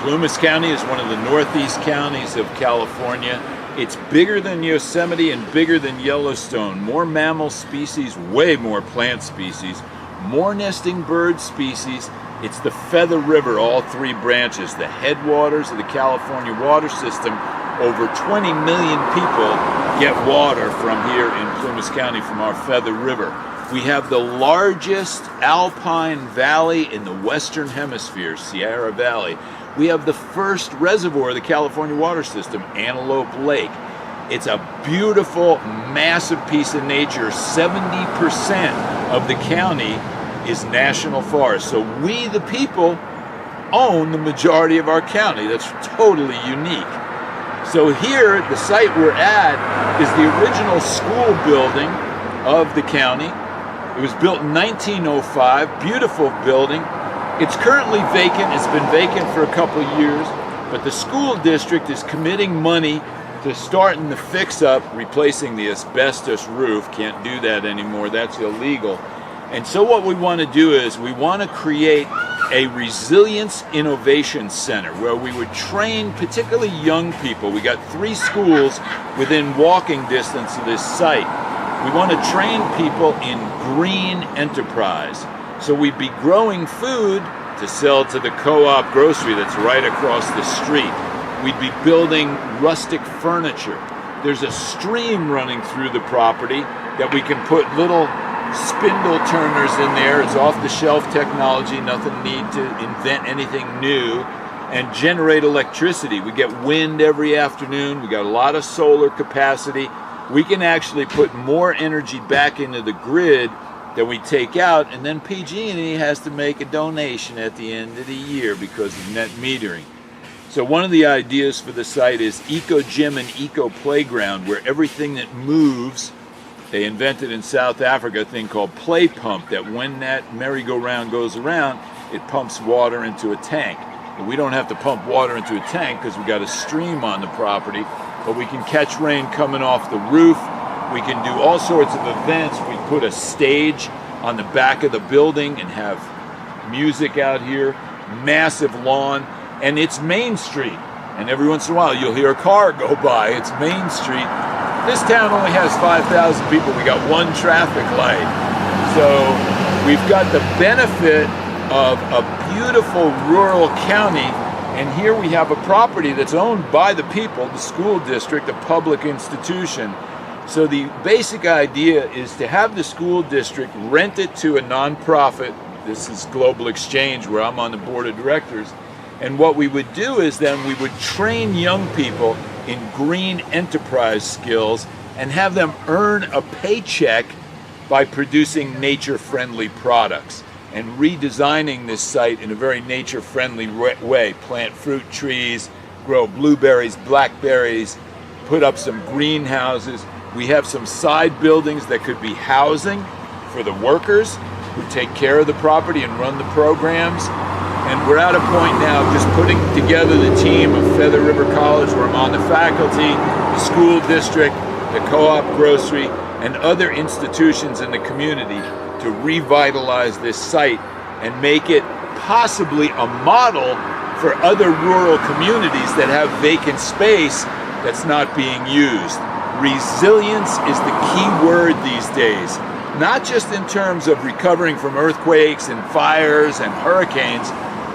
Plumas County is one of the northeast counties of California. It's bigger than Yosemite and bigger than Yellowstone. More mammal species, way more plant species, more nesting bird species. It's the Feather River, all three branches, the headwaters of the California water system. Over 20 million people get water from here in Plumas County from our Feather River. We have the largest alpine valley in the Western Hemisphere, Sierra Valley. We have the first reservoir of the California water system, Antelope Lake. It's a beautiful, massive piece of nature. 70% of the county is national forest. So we, the people, own the majority of our county. That's totally unique. So here, the site we're at is the original school building of the county. It was built in 1905, beautiful building. It's currently vacant. It's been vacant for a couple of years, but the school district is committing money to starting the fix-up, replacing the asbestos roof. Can't do that anymore. That's illegal. And so what we want to do is we want to create a resilience innovation center where we would train particularly young people. We got 3 schools within walking distance of this site. We want to train people in green enterprise. So we'd be growing food to sell to the co-op grocery that's right across the street. We'd be building rustic furniture. There's a stream running through the property that we can put little spindle turners in there. It's off-the-shelf technology, nothing need to invent anything new, and generate electricity. We get wind every afternoon. We got a lot of solar capacity. We can actually put more energy back into the grid than we take out, and then PG&E has to make a donation at the end of the year because of net metering. So one of the ideas for the site is Eco Gym and Eco Playground, where everything that moves, they invented in South Africa a thing called Play Pump, that when that merry-go-round goes around, it pumps water into a tank. And we don't have to pump water into a tank because we got a stream on the property, but we can catch rain coming off the roof. We can do all sorts of events. We put a stage on the back of the building and have music out here, massive lawn, and it's Main Street. And every once in a while you'll hear a car go by. It's Main Street. This town only has 5,000 people. We got one traffic light. So we've got the benefit of a beautiful rural county, and here we have a property that's owned by the people, the school district, a public institution. So the basic idea is to have the school district rent it to a nonprofit. This is Global Exchange, where I'm on the board of directors. And what we would do is then we would train young people in green enterprise skills and have them earn a paycheck by producing nature-friendly products and redesigning this site in a very nature-friendly way. Plant fruit trees, grow blueberries, blackberries, put up some greenhouses. We have some side buildings that could be housing for the workers who take care of the property and run the programs. And we're at a point now of just putting together the team of Feather River College, where I'm on the faculty, the school district, the co-op grocery, and other institutions in the community to revitalize this site and make it possibly a model for other rural communities that have vacant space that's not being used. Resilience is the key word these days, not just in terms of recovering from earthquakes and fires and hurricanes,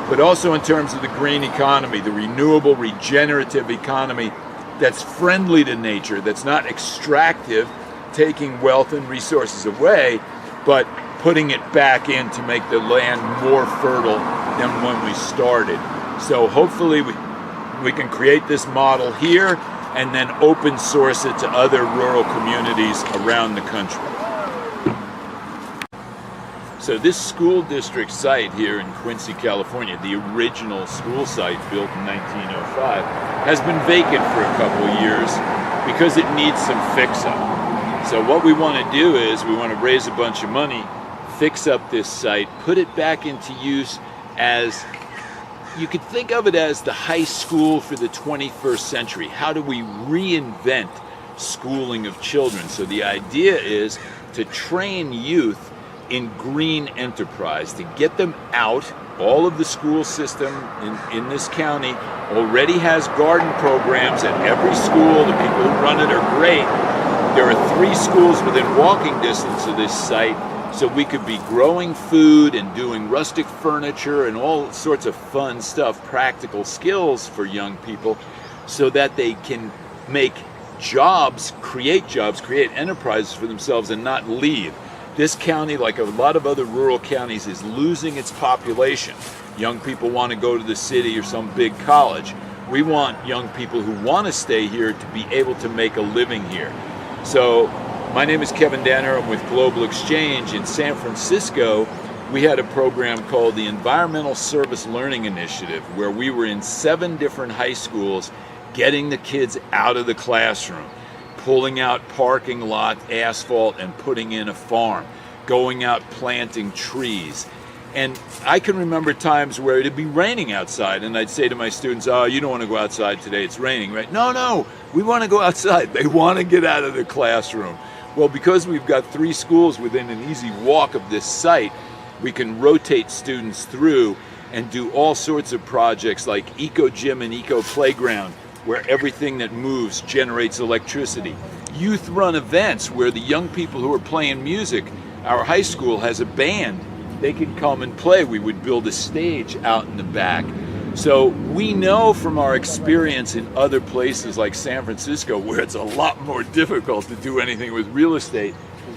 but also in terms of the green economy, the renewable, regenerative economy that's friendly to nature, that's not extractive, taking wealth and resources away, but putting it back in to make the land more fertile than when we started. So hopefully we can create this model here and then open source it to other rural communities around the country. So this school district site here in Quincy, California, the original school site built in 1905, has been vacant for a couple of years because it needs some fix-up. So what we want to do is we want to raise a bunch of money, fix up this site, put it back into use as, you could think of it as the high school for the 21st century. How do we reinvent schooling of children? So the idea is to train youth in green enterprise, to get them out. All of the school system in this county already has garden programs at every school. The people who run it are great. There are 3 schools within walking distance of this site, so we could be growing food and doing rustic furniture and all sorts of fun stuff, practical skills for young people, so that they can make jobs, create enterprises for themselves and not leave. This county, like a lot of other rural counties, is losing its population. Young people want to go to the city or some big college. We want young people who want to stay here to be able to make a living here. So my name is Kevin Danner. I'm with Global Exchange. In San Francisco, we had a program called the Environmental Service Learning Initiative, where we were in 7 different high schools getting the kids out of the classroom, pulling out parking lot asphalt and putting in a farm, going out planting trees. And I can remember times where it'd be raining outside and I'd say to my students, oh, you don't want to go outside today, it's raining, right? No, we want to go outside. They want to get out of the classroom. Well, because we've got 3 schools within an easy walk of this site, we can rotate students through and do all sorts of projects like Eco Gym and Eco Playground, where everything that moves generates electricity. Youth run events where the young people who are playing music, our high school has a band, they can come and play. We would build a stage out in the back. So we know from our experience in other places like San Francisco, where it's a lot more difficult to do anything with real estate,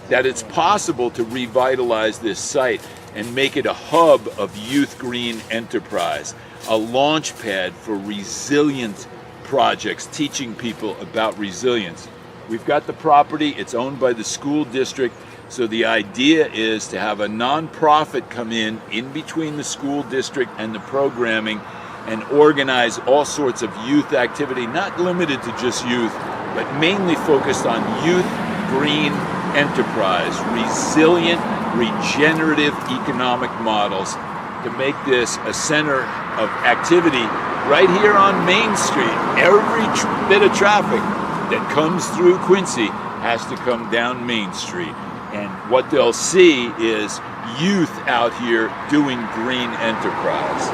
that it's possible to revitalize this site and make it a hub of youth green enterprise, a launch pad for resilient projects, teaching people about resilience. We've got the property, it's owned by the school district, so the idea is to have a nonprofit come in between the school district and the programming and organize all sorts of youth activity, not limited to just youth, but mainly focused on youth green enterprise, resilient, regenerative economic models to make this a center of activity right here on Main Street. Every bit of traffic that comes through Quincy has to come down Main Street. And what they'll see is youth out here doing green enterprise.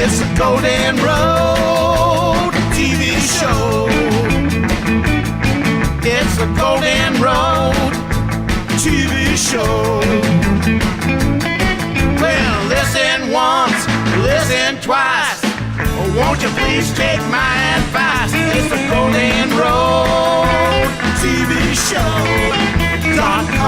It's a Golden Road TV show. It's a Golden Road TV show. Well, listen once, listen twice. Oh, won't you please take my advice? It's the Golden Road TV show.com.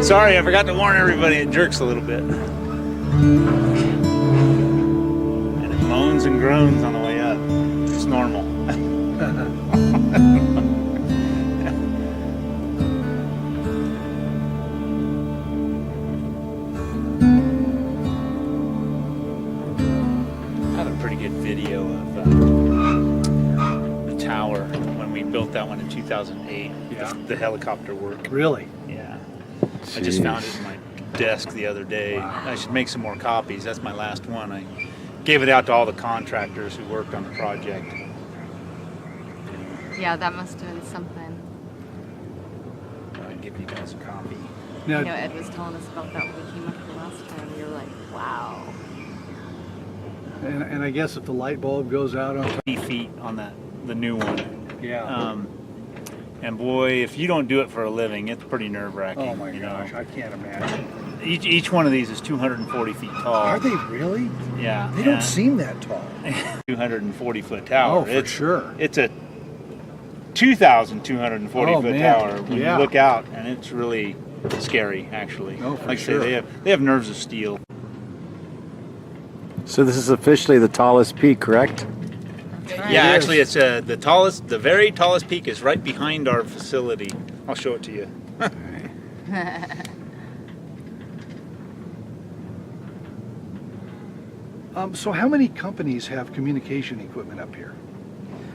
Sorry, I forgot to warn everybody, it jerks a little bit. And it moans and groans on the way up. It's normal. I have a pretty good video of the tower when we built that one in 2008. Yeah. The helicopter work. Really? Yeah. I just found it in my desk the other day. I should make some more copies. That's my last one. I gave it out to all the contractors who worked on the project. Yeah, that must have been something. I'll give you guys a copy. You know, Ed was telling us about that when we came up here last time. We were like, wow. And I guess if the light bulb goes out on 50 feet on the new one. Yeah. And boy, if you don't do it for a living, it's pretty nerve-wracking. Oh my gosh, I can't imagine. Each one of these is 240 feet tall. Are they really? Yeah. They don't seem that tall. 240-foot tower. Oh, for sure. It's a 2,240-foot tower when you look out, and it's really scary, actually. Oh, for like sure. I say, they have nerves of steel. So this is officially the tallest peak, correct? Yeah, actually, it's the very tallest peak is right behind our facility. I'll show it to you. So how many companies have communication equipment up here?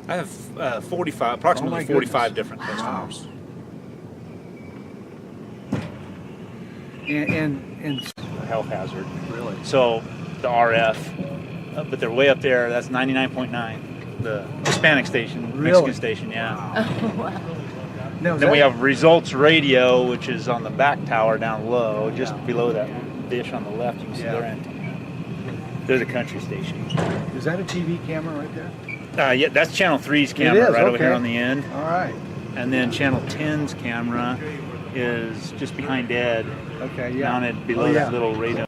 I have approximately 45 different customers. And a health hazard. Really? So the RF, but they're way up there. That's 99.9. The Hispanic station, Mexican station, yeah. Oh, wow. No, then we have Results Radio, which is on the back tower down low, just below that dish on the left. You can see their antenna. They're the country station. Is that a TV camera right there? Yeah, that's Channel 3's camera right over here on the end. All right. And then Channel 10's camera is just behind Ed. Okay, yeah. Mounted below that little radar.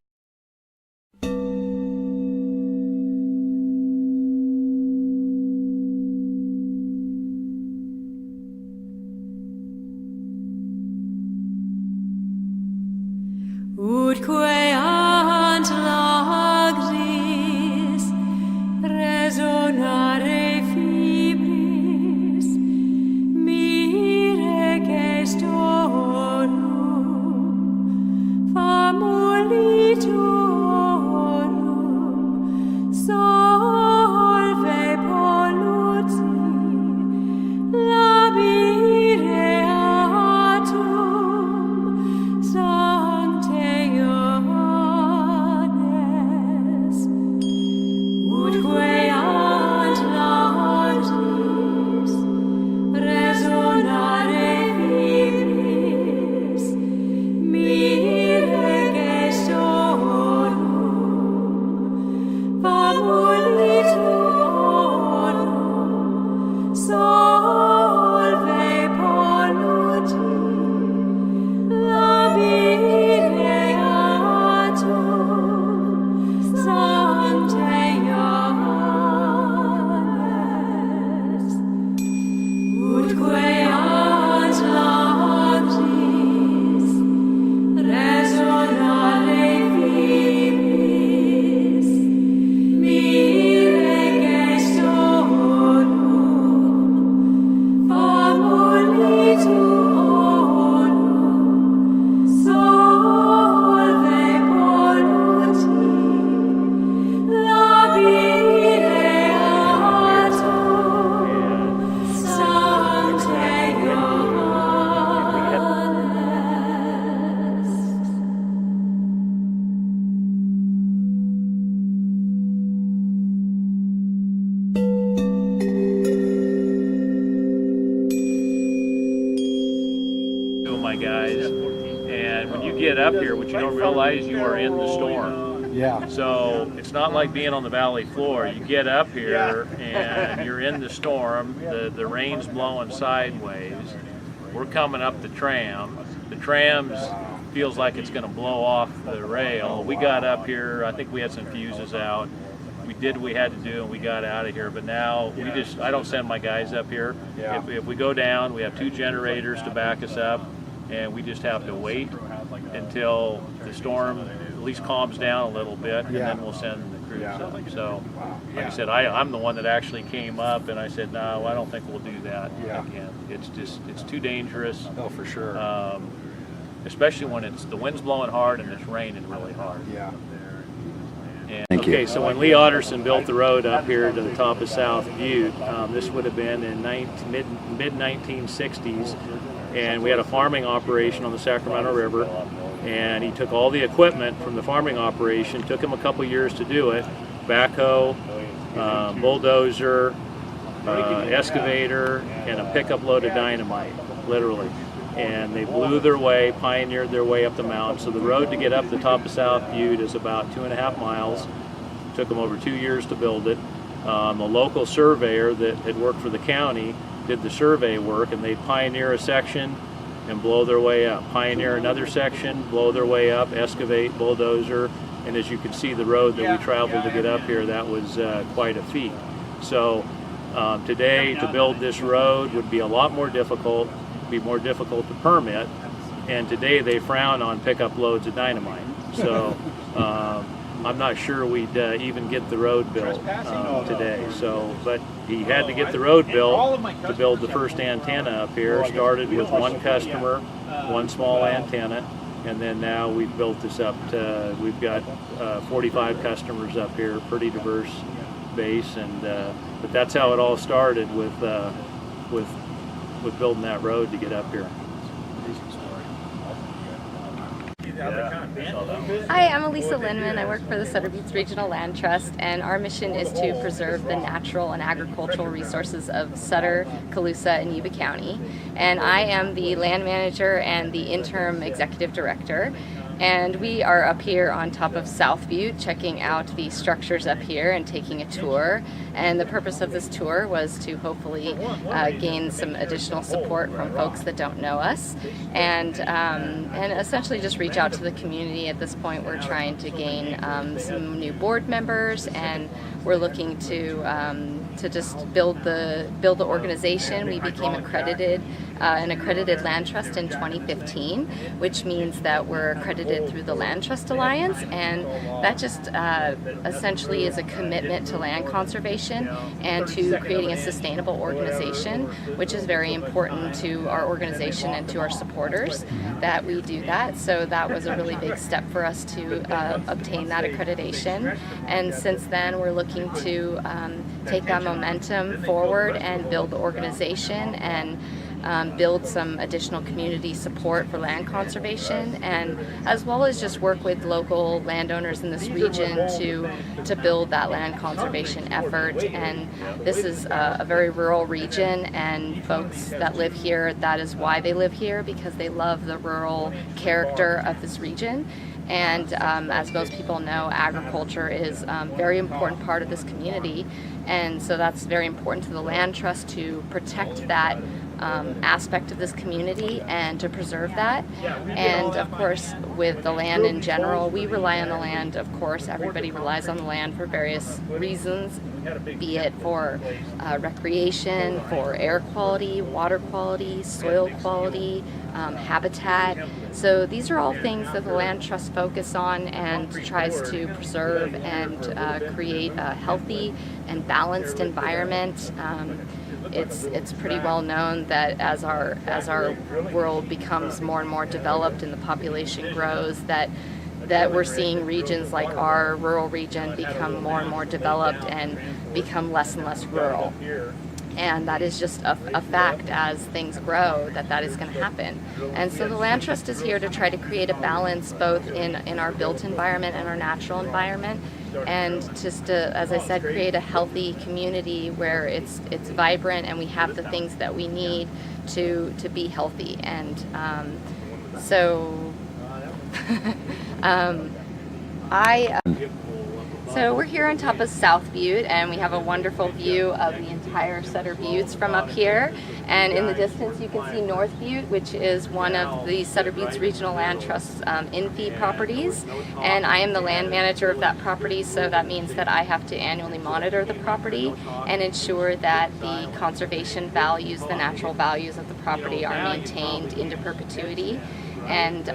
Utque ant lagris resonare fibris mire gestorum famulit get up here, what you don't realize, you are in the storm. Yeah. So it's not like being on the valley floor. You get up here and you're in the storm. The rain's blowing sideways. We're coming up the tram. The tram's feels like it's going to blow off the rail. We got up here, I think we had some fuses out. We did what we had to do and we got out of here, but now I don't send my guys up here. Yeah. If we go down, we have 2 generators to back us up, and we just have to wait until the storm at least calms down a little bit, and then we'll send the crews up. So, like I said, I'm the one that actually came up, and I said, no, I don't think we'll do that again. It's too dangerous. Oh, for sure. Especially when the wind's blowing hard and it's raining really hard. Yeah. And, Thank you. okay, so when Lee Otterson built the road up here to the top of South Butte, this would have been in mid-1960s, and we had a farming operation on the Sacramento River, and he took all the equipment from the farming operation, took him a couple years to do it, backhoe, bulldozer, excavator, and a pickup load of dynamite, literally. And they blew their way, pioneered their way up the mountain. So the road to get up the top of South Butte is about 2.5 miles. Took them over 2 years to build it. The local surveyor that had worked for the county did the survey work, and they'd pioneer a section and blow their way up. Pioneer another section, blow their way up, excavate, bulldozer, and as you can see the road that we traveled to get up here, that was quite a feat. So today to build this road would be a lot more difficult, be more difficult to permit, and today they frown on pickup loads of dynamite. So I'm not sure we'd even get the road built today. So, but he had to get the road built to build the first antenna up here. Started with 1 customer, 1 small antenna, and then now we've built this up to, we've got 45 customers up here, pretty diverse base, and but that's how it all started with building that road to get up here. Hi, I'm Elisa Lindman. I work for the Sutter Buttes Regional Land Trust, and our mission is to preserve the natural and agricultural resources of Sutter, Colusa, and Yuba County. And I am the land manager and the interim executive director. And we are up here on top of South Butte, checking out the structures up here and taking a tour. And the purpose of this tour was to hopefully gain some additional support from folks that don't know us, and essentially just reach out to the community. At this point, we're trying to gain some new board members, and we're looking to just build the organization. We became accredited, an accredited land trust in 2015, which means that we're accredited through the Land Trust Alliance, and that just essentially is a commitment to land conservation and to creating a sustainable organization, which is very important to our organization and to our supporters that we do that. So that was a really big step for us to obtain that accreditation, and since then we're looking to take that momentum forward and build the organization and build some additional community support for land conservation, and as well as just work with local landowners in this region to build that land conservation effort. And this is a very rural region, and folks that live here, that is why they live here, because they love the rural character of this region. And as most people know, agriculture is a very important part of this community, and so that's very important to the Land Trust to protect that aspect of this community and to preserve that. And of course, with the land in general, we rely on the land. Of course, everybody relies on the land for various reasons, be it for recreation, for air quality, water quality, soil quality, habitat. So these are all things that the Land Trust focus on and tries to preserve and create a healthy and balanced environment. It's pretty well known that as our world becomes more and more developed and the population grows, that we're seeing regions like our rural region become more and more developed and become less and less rural. And that is just a fact. As things grow, that is going to happen. And so the Land Trust is here to try to create a balance both in our built environment and our natural environment, and just to, as I said, create a healthy community where it's vibrant and we have the things that we need to be healthy. And so So we're here on top of South Butte, and we have a wonderful view of the entire Sutter Buttes from up here. And in the distance you can see North Butte, which is one of the Sutter Buttes Regional Land Trust's in-fee properties. And I am the land manager of that property, so that means that I have to annually monitor the property and ensure that the conservation values, the natural values of the property are maintained into perpetuity. And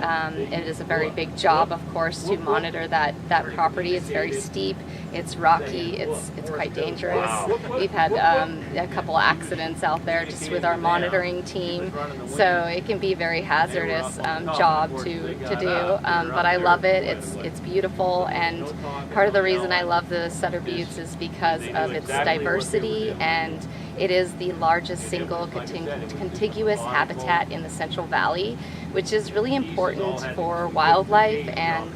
it is a very big job, of course, to monitor that property. It's very steep, it's rocky, it's quite dangerous. We've had a couple accidents out there just with our monitoring team, so it can be a very hazardous job to do. But I love it. It's beautiful, and part of the reason I love the Sutter Buttes is because of its diversity, and it is the largest single contiguous habitat in the Central Valley, which is really important for wildlife and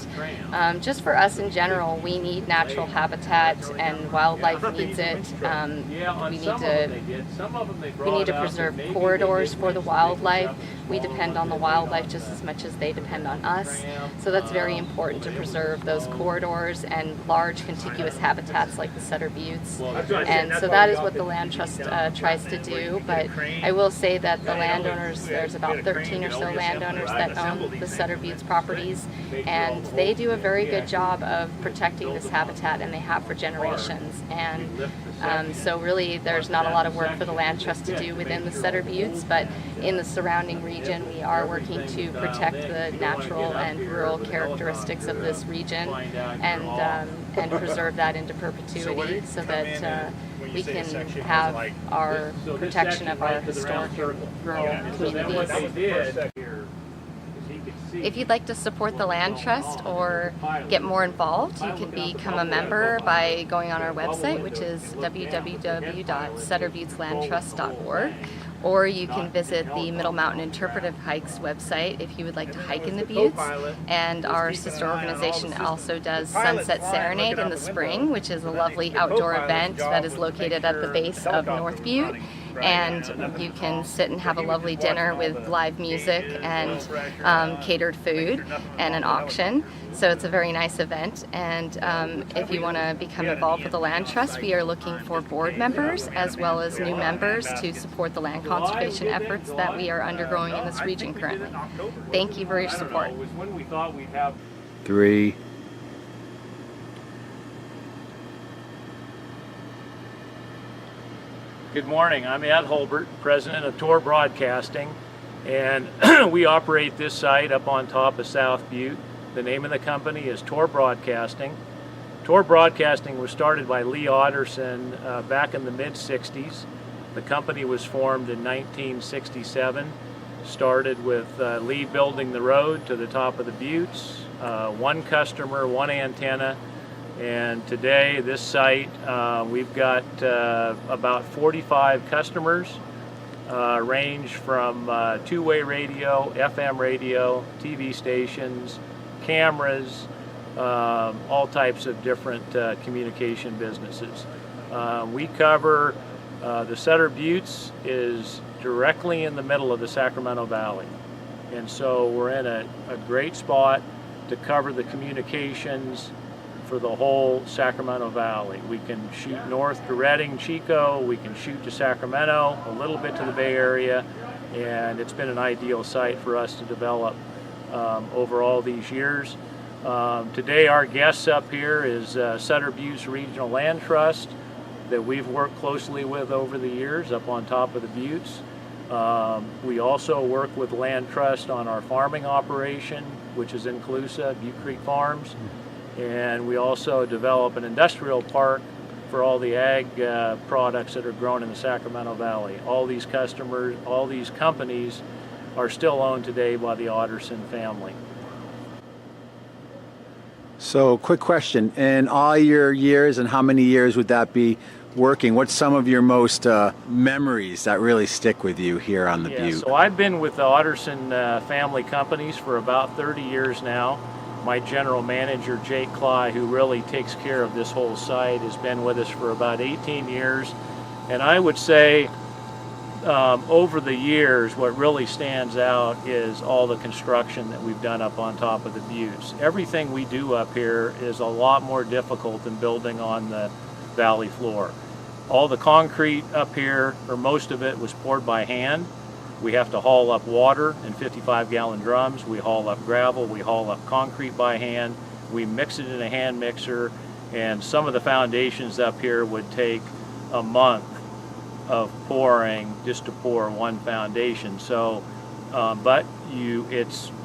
just for us in general. We need natural habitat, and wildlife needs it. We need to preserve corridors for the wildlife. We depend on the wildlife just as much as they depend on us. So that's very important to preserve those corridors and large contiguous habitats like the Sutter Buttes. And so that is what the Land Trust tries to do. But I will say that the landowners, there's about 13 or so landowners that own the Sutter Buttes properties, and they do a very good job of protecting this habitat, and they have for generations. And so really there's not a lot of work for the Land Trust to do within the Sutter Buttes, but in the surrounding region we are working to protect the natural and rural characteristics of this region and preserve that into perpetuity, so that we can have our protection of our historic rural communities. If you'd like to support the Land Trust or get more involved, you can become a member by going on our website, which is www.sutterbutteslandtrust.org. Or you can visit the Middle Mountain Interpretive Hikes website if you would like to hike in the Buttes. And our sister organization also does Sunset Serenade in the spring, which is a lovely outdoor event that is located at the base of North Butte. And you can sit and have a lovely dinner with live music and catered food and an auction. So it's a very nice event. And if you want to become involved with the Land Trust, we are looking for board members as well as new members to support the land conservation efforts that we are undergoing in this region currently. Thank you for your support. 3. Good morning. I'm Ed Holbert, president of Tor Broadcasting, and we operate this site up on top of South Butte. The name of the company is Tor Broadcasting. Tor Broadcasting was started by Lee Otterson back in the mid-60s. The company was formed in 1967. Started with Lee building the road to the top of the Buttes, one customer, one antenna. And today, this site, we've got about 45 customers, range from two-way radio, FM radio, TV stations, cameras, all types of different communication businesses. We cover, the Sutter Buttes is directly in the middle of the Sacramento Valley. And so we're in a great spot to cover the communications for the whole Sacramento Valley. We can shoot north to Redding, Chico, we can shoot to Sacramento, a little bit to the Bay Area, and it's been an ideal site for us to develop over all these years. Today our guests up here is Sutter Buttes Regional Land Trust that we've worked closely with over the years up on top of the Buttes. We also work with Land Trust on our farming operation, which is in Colusa, Butte Creek Farms. And we also develop an industrial park for all the ag products that are grown in the Sacramento Valley. All these customers, all these companies are still owned today by the Otterson family. So, quick question. In all your years, and how many years would that be working, what's some of your most memories that really stick with you here on the Butte? So I've been with the Otterson family companies for about 30 years now. My general manager, Jake Cly, who really takes care of this whole site, has been with us for about 18 years. And I would say over the years, what really stands out is all the construction that we've done up on top of the buttes. Everything we do up here is a lot more difficult than building on the valley floor. All the concrete up here, or most of it, was poured by hand. We have to haul up water in 55-gallon drums. We haul up gravel. We haul up concrete by hand. We mix it in a hand mixer, and some of the foundations up here would take a month of pouring just to pour one foundation. So, but you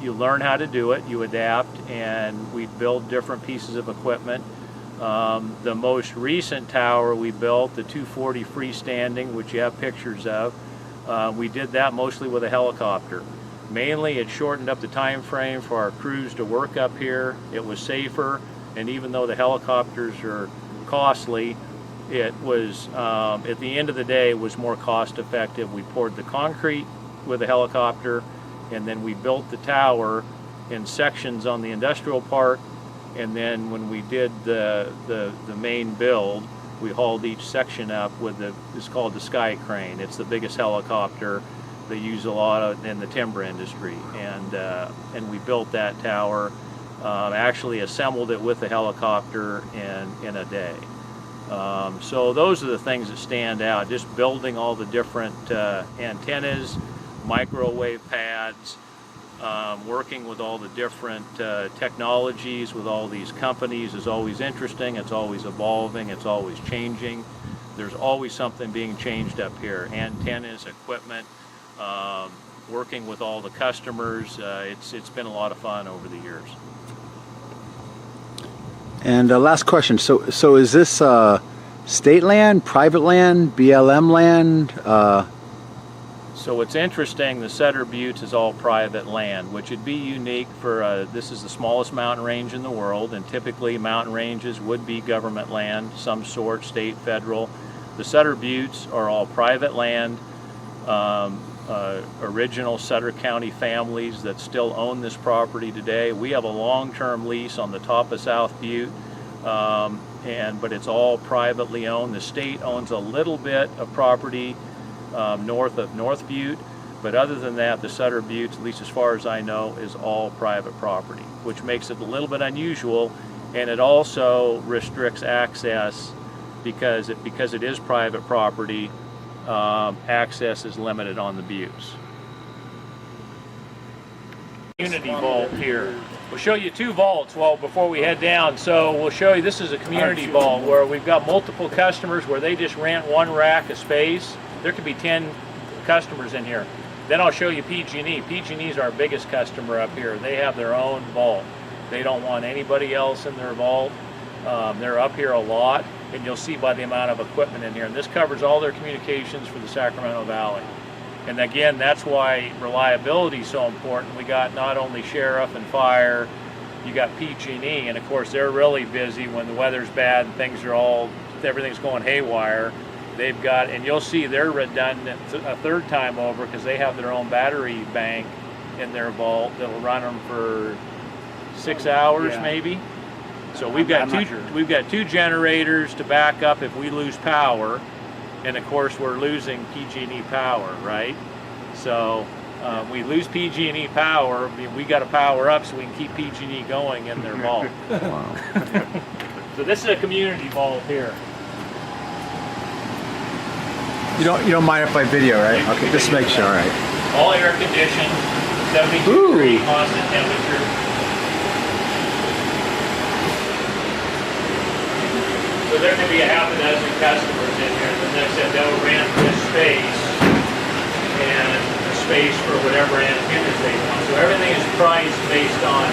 learn how to do it. You adapt, and we build different pieces of equipment. The most recent tower we built, the 240 freestanding, which you have pictures of, we did that mostly with a helicopter. Mainly, it shortened up the time frame for our crews to work up here. It was safer, and even though the helicopters are costly, it was, at the end of the day, it was more cost effective. We poured the concrete with a helicopter, and then we built the tower in sections on the industrial park, and then when we did the main build, we hauled each section up with it's called the Sky Crane. It's the biggest helicopter they use a lot of in the timber industry, and we built that tower, actually assembled it with the helicopter in a day. So those are the things that stand out, just building all the different antennas, microwave pads, working with all the different technologies with all these companies is always interesting. It's always evolving. It's always changing. There's always something being changed up here. Antennas, equipment, working with all the customers. It's been a lot of fun over the years. And last question. So is this state land, private land, BLM land? So what's interesting, the Sutter Buttes is all private land, which would be unique for, this is the smallest mountain range in the world, and typically mountain ranges would be government land, some sort, state, federal. The Sutter Buttes are all private land, original Sutter County families that still own this property today. We have a long-term lease on the top of South Butte, but it's all privately owned. The state owns a little bit of property north of North Butte, but other than that, the Sutter Buttes, at least as far as I know, is all private property, which makes it a little bit unusual, and it also restricts access because it is private property. Access is limited on the buttes. Community vault here. We'll show you two vaults before we head down. So we'll show you, this is a community vault where we've got multiple customers where they just rent one rack of space. There could be 10 customers in here. Then I'll show you PG&E. PG&E is our biggest customer up here. They have their own vault. They don't want anybody else in their vault. They're up here a lot, and you'll see by the amount of equipment in here. And this covers all their communications for the Sacramento Valley. And again, that's why reliability is so important. We got not only sheriff and fire, you got PG&E, and of course they're really busy when the weather's bad and everything's going haywire. They've got, and you'll see they're redundant a third time over because they have their own battery bank in their vault that'll run them for 6 hours maybe. So we've got two generators to back up if we lose power, and of course we're losing PG&E power, right? So we lose PG&E power, we got to power up so we can keep PG&E going in their vault. Wow. So this is a community vault here. You don't mind if I video, right? Okay, just make sure, all right. All air conditioned, 72 degree constant temperature. So there could be a half a dozen customers in here, and like I said, they'll rent this space and a space for whatever antennas they want. So everything is priced based on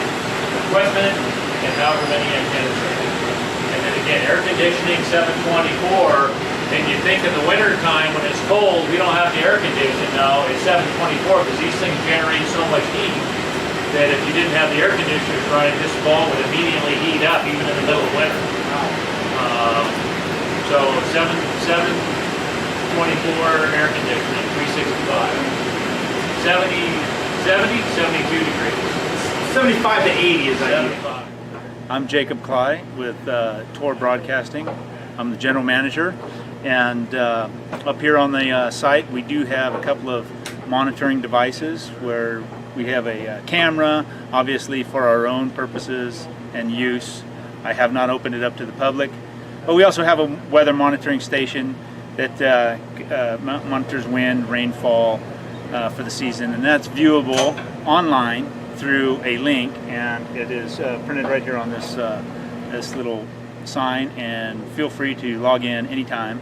equipment and however many antennas they have. And then again, air conditioning 724, and you think in the winter time when it's cold, we don't have the air conditioning. No, it's 724 because these things generate so much heat that if you didn't have the air conditioners running, this ball would immediately heat up even in the middle of winter. So 724 air conditioning, 365. 70, 72 degrees. 75 to 80 is ideal. I'm Jacob Cly with Tor Broadcasting. I'm the general manager, And up here on the site, we do have a couple of monitoring devices where we have a camera, obviously for our own purposes and use. I have not opened it up to the public, but we also have a weather monitoring station that monitors wind, rainfall for the season, and that's viewable online through a link, and it is printed right here on this this little sign, and feel free to log in anytime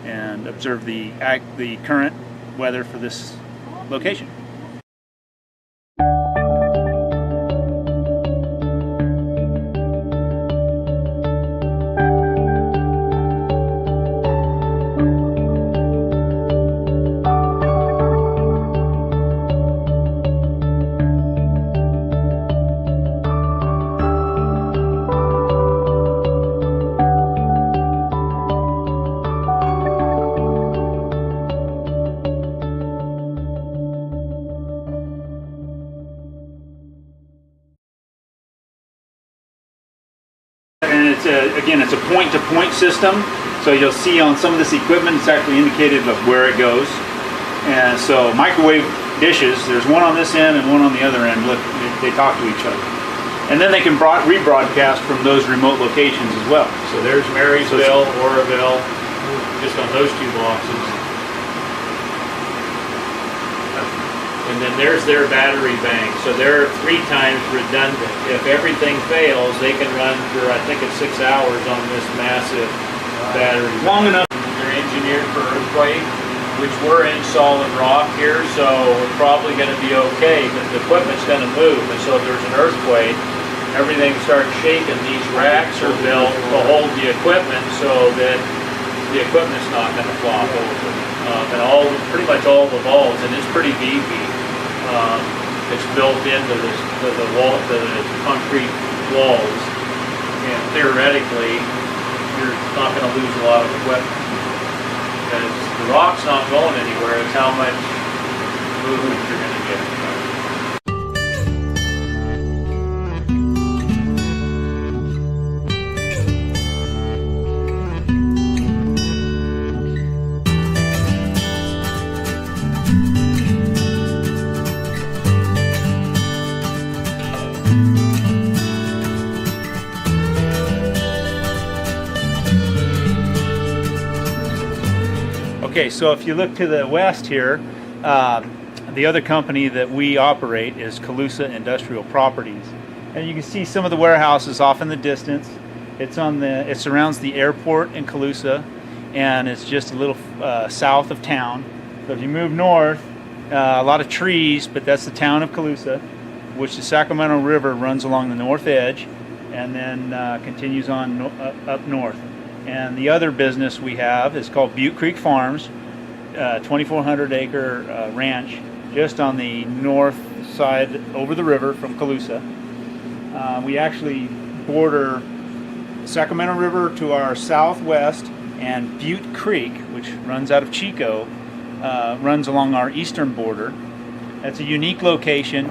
and observe the current weather for this location. And it's a point-to-point system, so you'll see on some of this equipment it's actually indicated of where it goes. And so microwave dishes, there's one on this end and one on the other end. Look, they talk to each other, and then they can rebroadcast from those remote locations as well. So there's Marysville, Oroville, just on those two boxes. And then there's their battery bank. So they're 3 times redundant. If everything fails, they can run for, I think it's 6 hours on this massive battery. Long enough. They're engineered for earthquake, which we're in solid rock here, so we're probably going to be okay, but the equipment's going to move. And so if there's an earthquake, everything starts shaking. These racks are built to hold the equipment so that the equipment's not going to flop over. And pretty much all the walls, and it's pretty beefy. It's built into the concrete walls, and theoretically, you're not going to lose a lot of equipment because the rock's not going anywhere. It's how much movement you're going to get. Okay, so if you look to the west here, the other company that we operate is Colusa Industrial Properties, and you can see some of the warehouses off in the distance. It surrounds the airport in Colusa, and it's just a little south of town. So if you move north, a lot of trees, but that's the town of Colusa, which the Sacramento River runs along the north edge, and then continues on up north. And the other business we have is called Butte Creek Farms, 2,400 acre ranch just on the north side over the river from Colusa. We actually border the Sacramento River to our southwest, and Butte Creek, which runs out of Chico, runs along our eastern border. It's a unique location.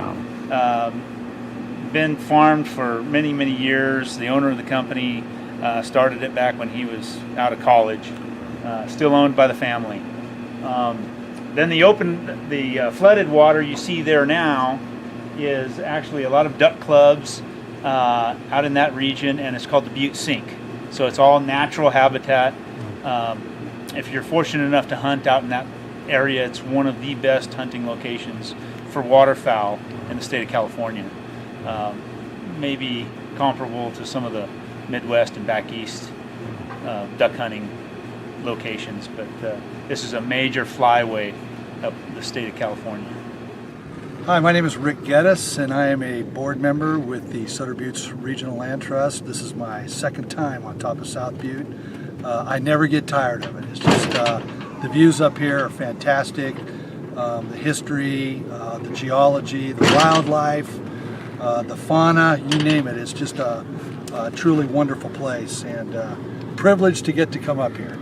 Been farmed for many, many years. The owner of the company started it back when he was out of college, still owned by the family. Then the flooded water you see there now is actually a lot of duck clubs out in that region, and it's called the Butte Sink. So it's all natural habitat. If you're fortunate enough to hunt out in that area, it's one of the best hunting locations for waterfowl in the state of California. Maybe comparable to some of the Midwest and back east duck hunting locations, but this is a major flyway up the state of California. Hi, my name is Rick Geddes, and I am a board member with the Sutter Buttes Regional Land Trust. This is my second time on top of South Butte. I never get tired of it. It's just the views up here are fantastic. The history, the geology, the wildlife, the fauna, you name it. It's just a truly wonderful place, and privileged to get to come up here.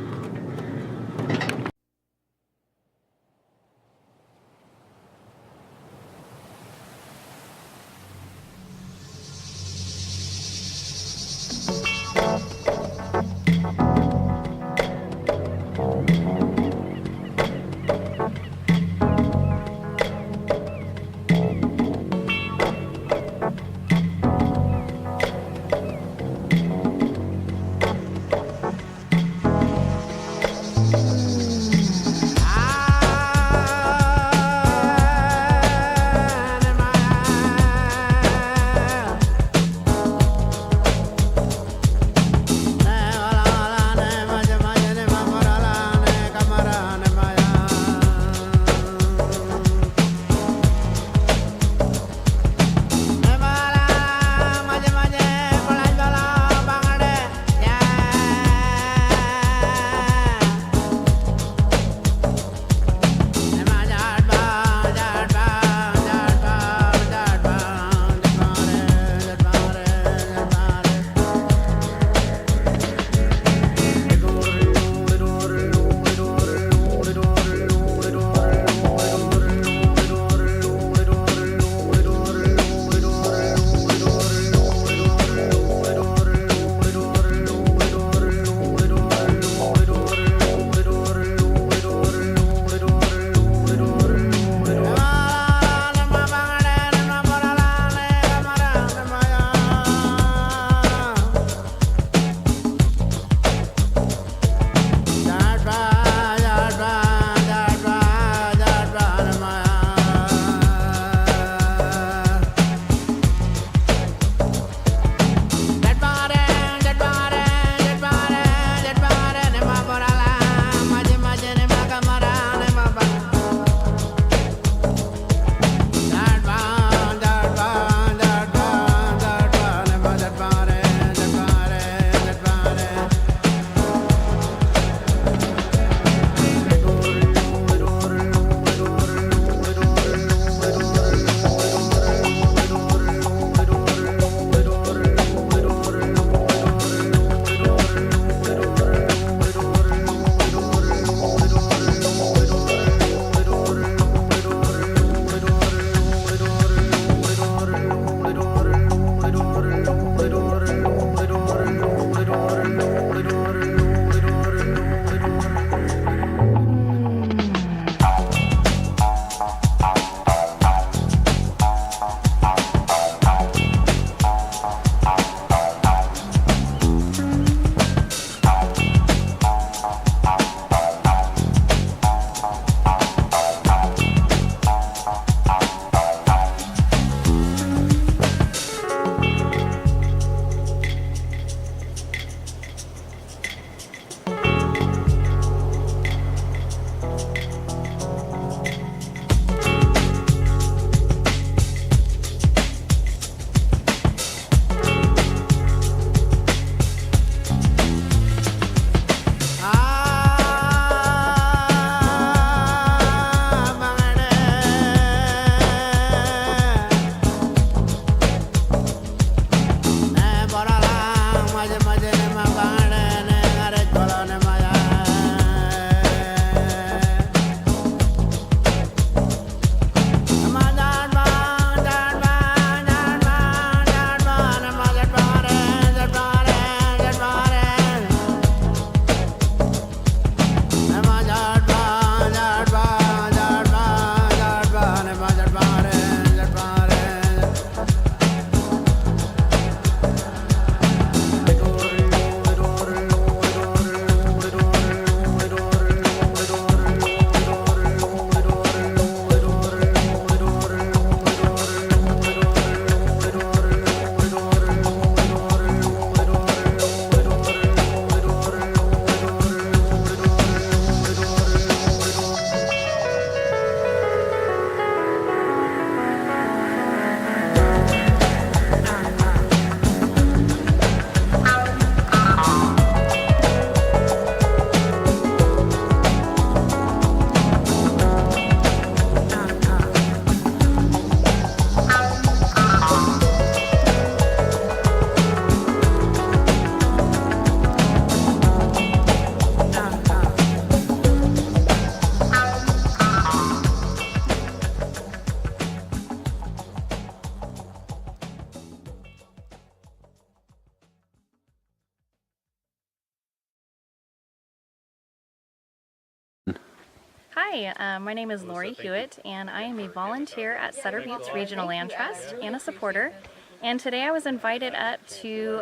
Hi, my name is Lori Hewitt, and I am a volunteer at Sutter Buttes Regional Land Trust and a supporter. And today I was invited up to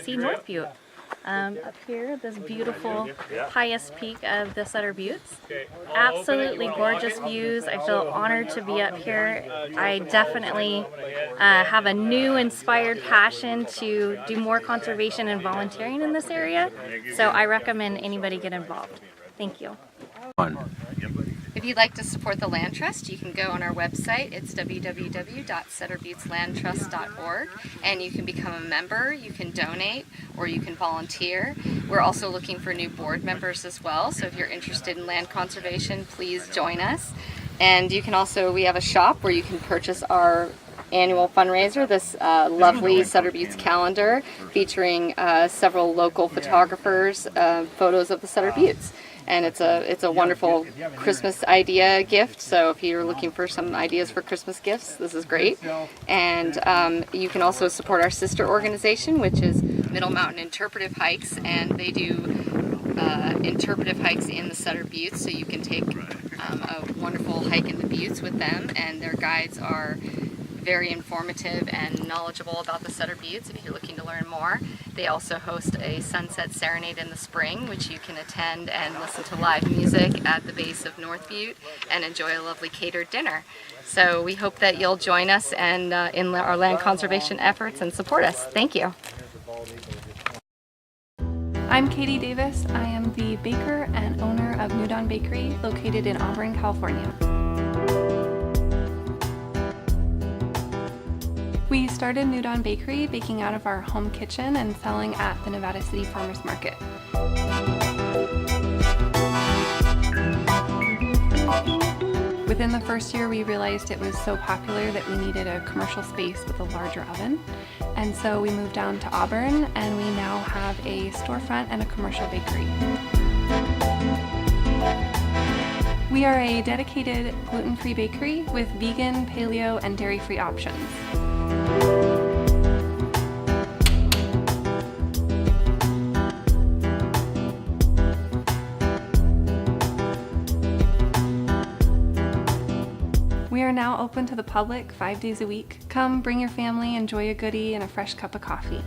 see North Butte. Up here, this beautiful highest peak of the Sutter Buttes. Absolutely gorgeous views. I feel honored to be up here. I definitely have a new inspired passion to do more conservation and volunteering in this area. So I recommend anybody get involved. Thank you. If you'd like to support the Land Trust, you can go on our website. It's www.sutterbutteslandtrust.org, and you can become a member, you can donate, or you can volunteer. We're also looking for new board members as well, so if you're interested in land conservation, please join us. And you can also, we have a shop where you can purchase our annual fundraiser, this lovely Sutter Buttes calendar featuring several local photographers, photos of the Sutter Buttes. And it's a wonderful Christmas idea gift. So if you're looking for some ideas for Christmas gifts, this is great. And you can also support our sister organization, which is Middle Mountain Interpretive Hikes, and they do interpretive hikes in the Sutter Buttes. So you can take a wonderful hike in the Buttes with them, and their guides are very informative and knowledgeable about the Sutter Buttes if you're looking to learn more. They also host a sunset serenade in the spring, which you can attend and listen to live music at the base of North Butte and enjoy a lovely catered dinner. So we hope that you'll join us and in our land conservation efforts and support us. Thank you. I'm Katie Davis. I am the baker and owner of New Dawn Bakery, located in Auburn, California. We started New Dawn Bakery baking out of our home kitchen and selling at the Nevada City Farmers Market. Within the first year, we realized it was so popular that we needed a commercial space with a larger oven. And so we moved down to Auburn, and we now have a storefront and a commercial bakery. We are a dedicated gluten-free bakery with vegan, paleo, and dairy-free options. We are now open to the public 5 days a week. Come, bring your family, enjoy a goodie and a fresh cup of coffee.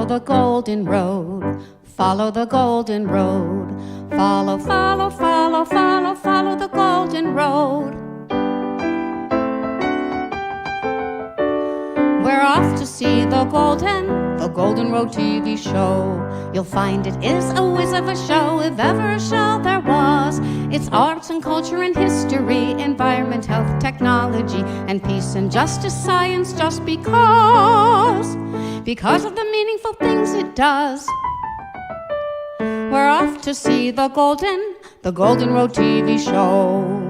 follow the golden road. Follow the golden road. Follow, follow, follow, follow, follow the golden road. We're off to see the Golden Road TV show. You'll find it is a whiz of a show, if ever a show there was. It's arts and culture and history, environment, health, technology, and peace and justice, science, just because of the meaningful things it does. We're off to see the Golden Road TV show.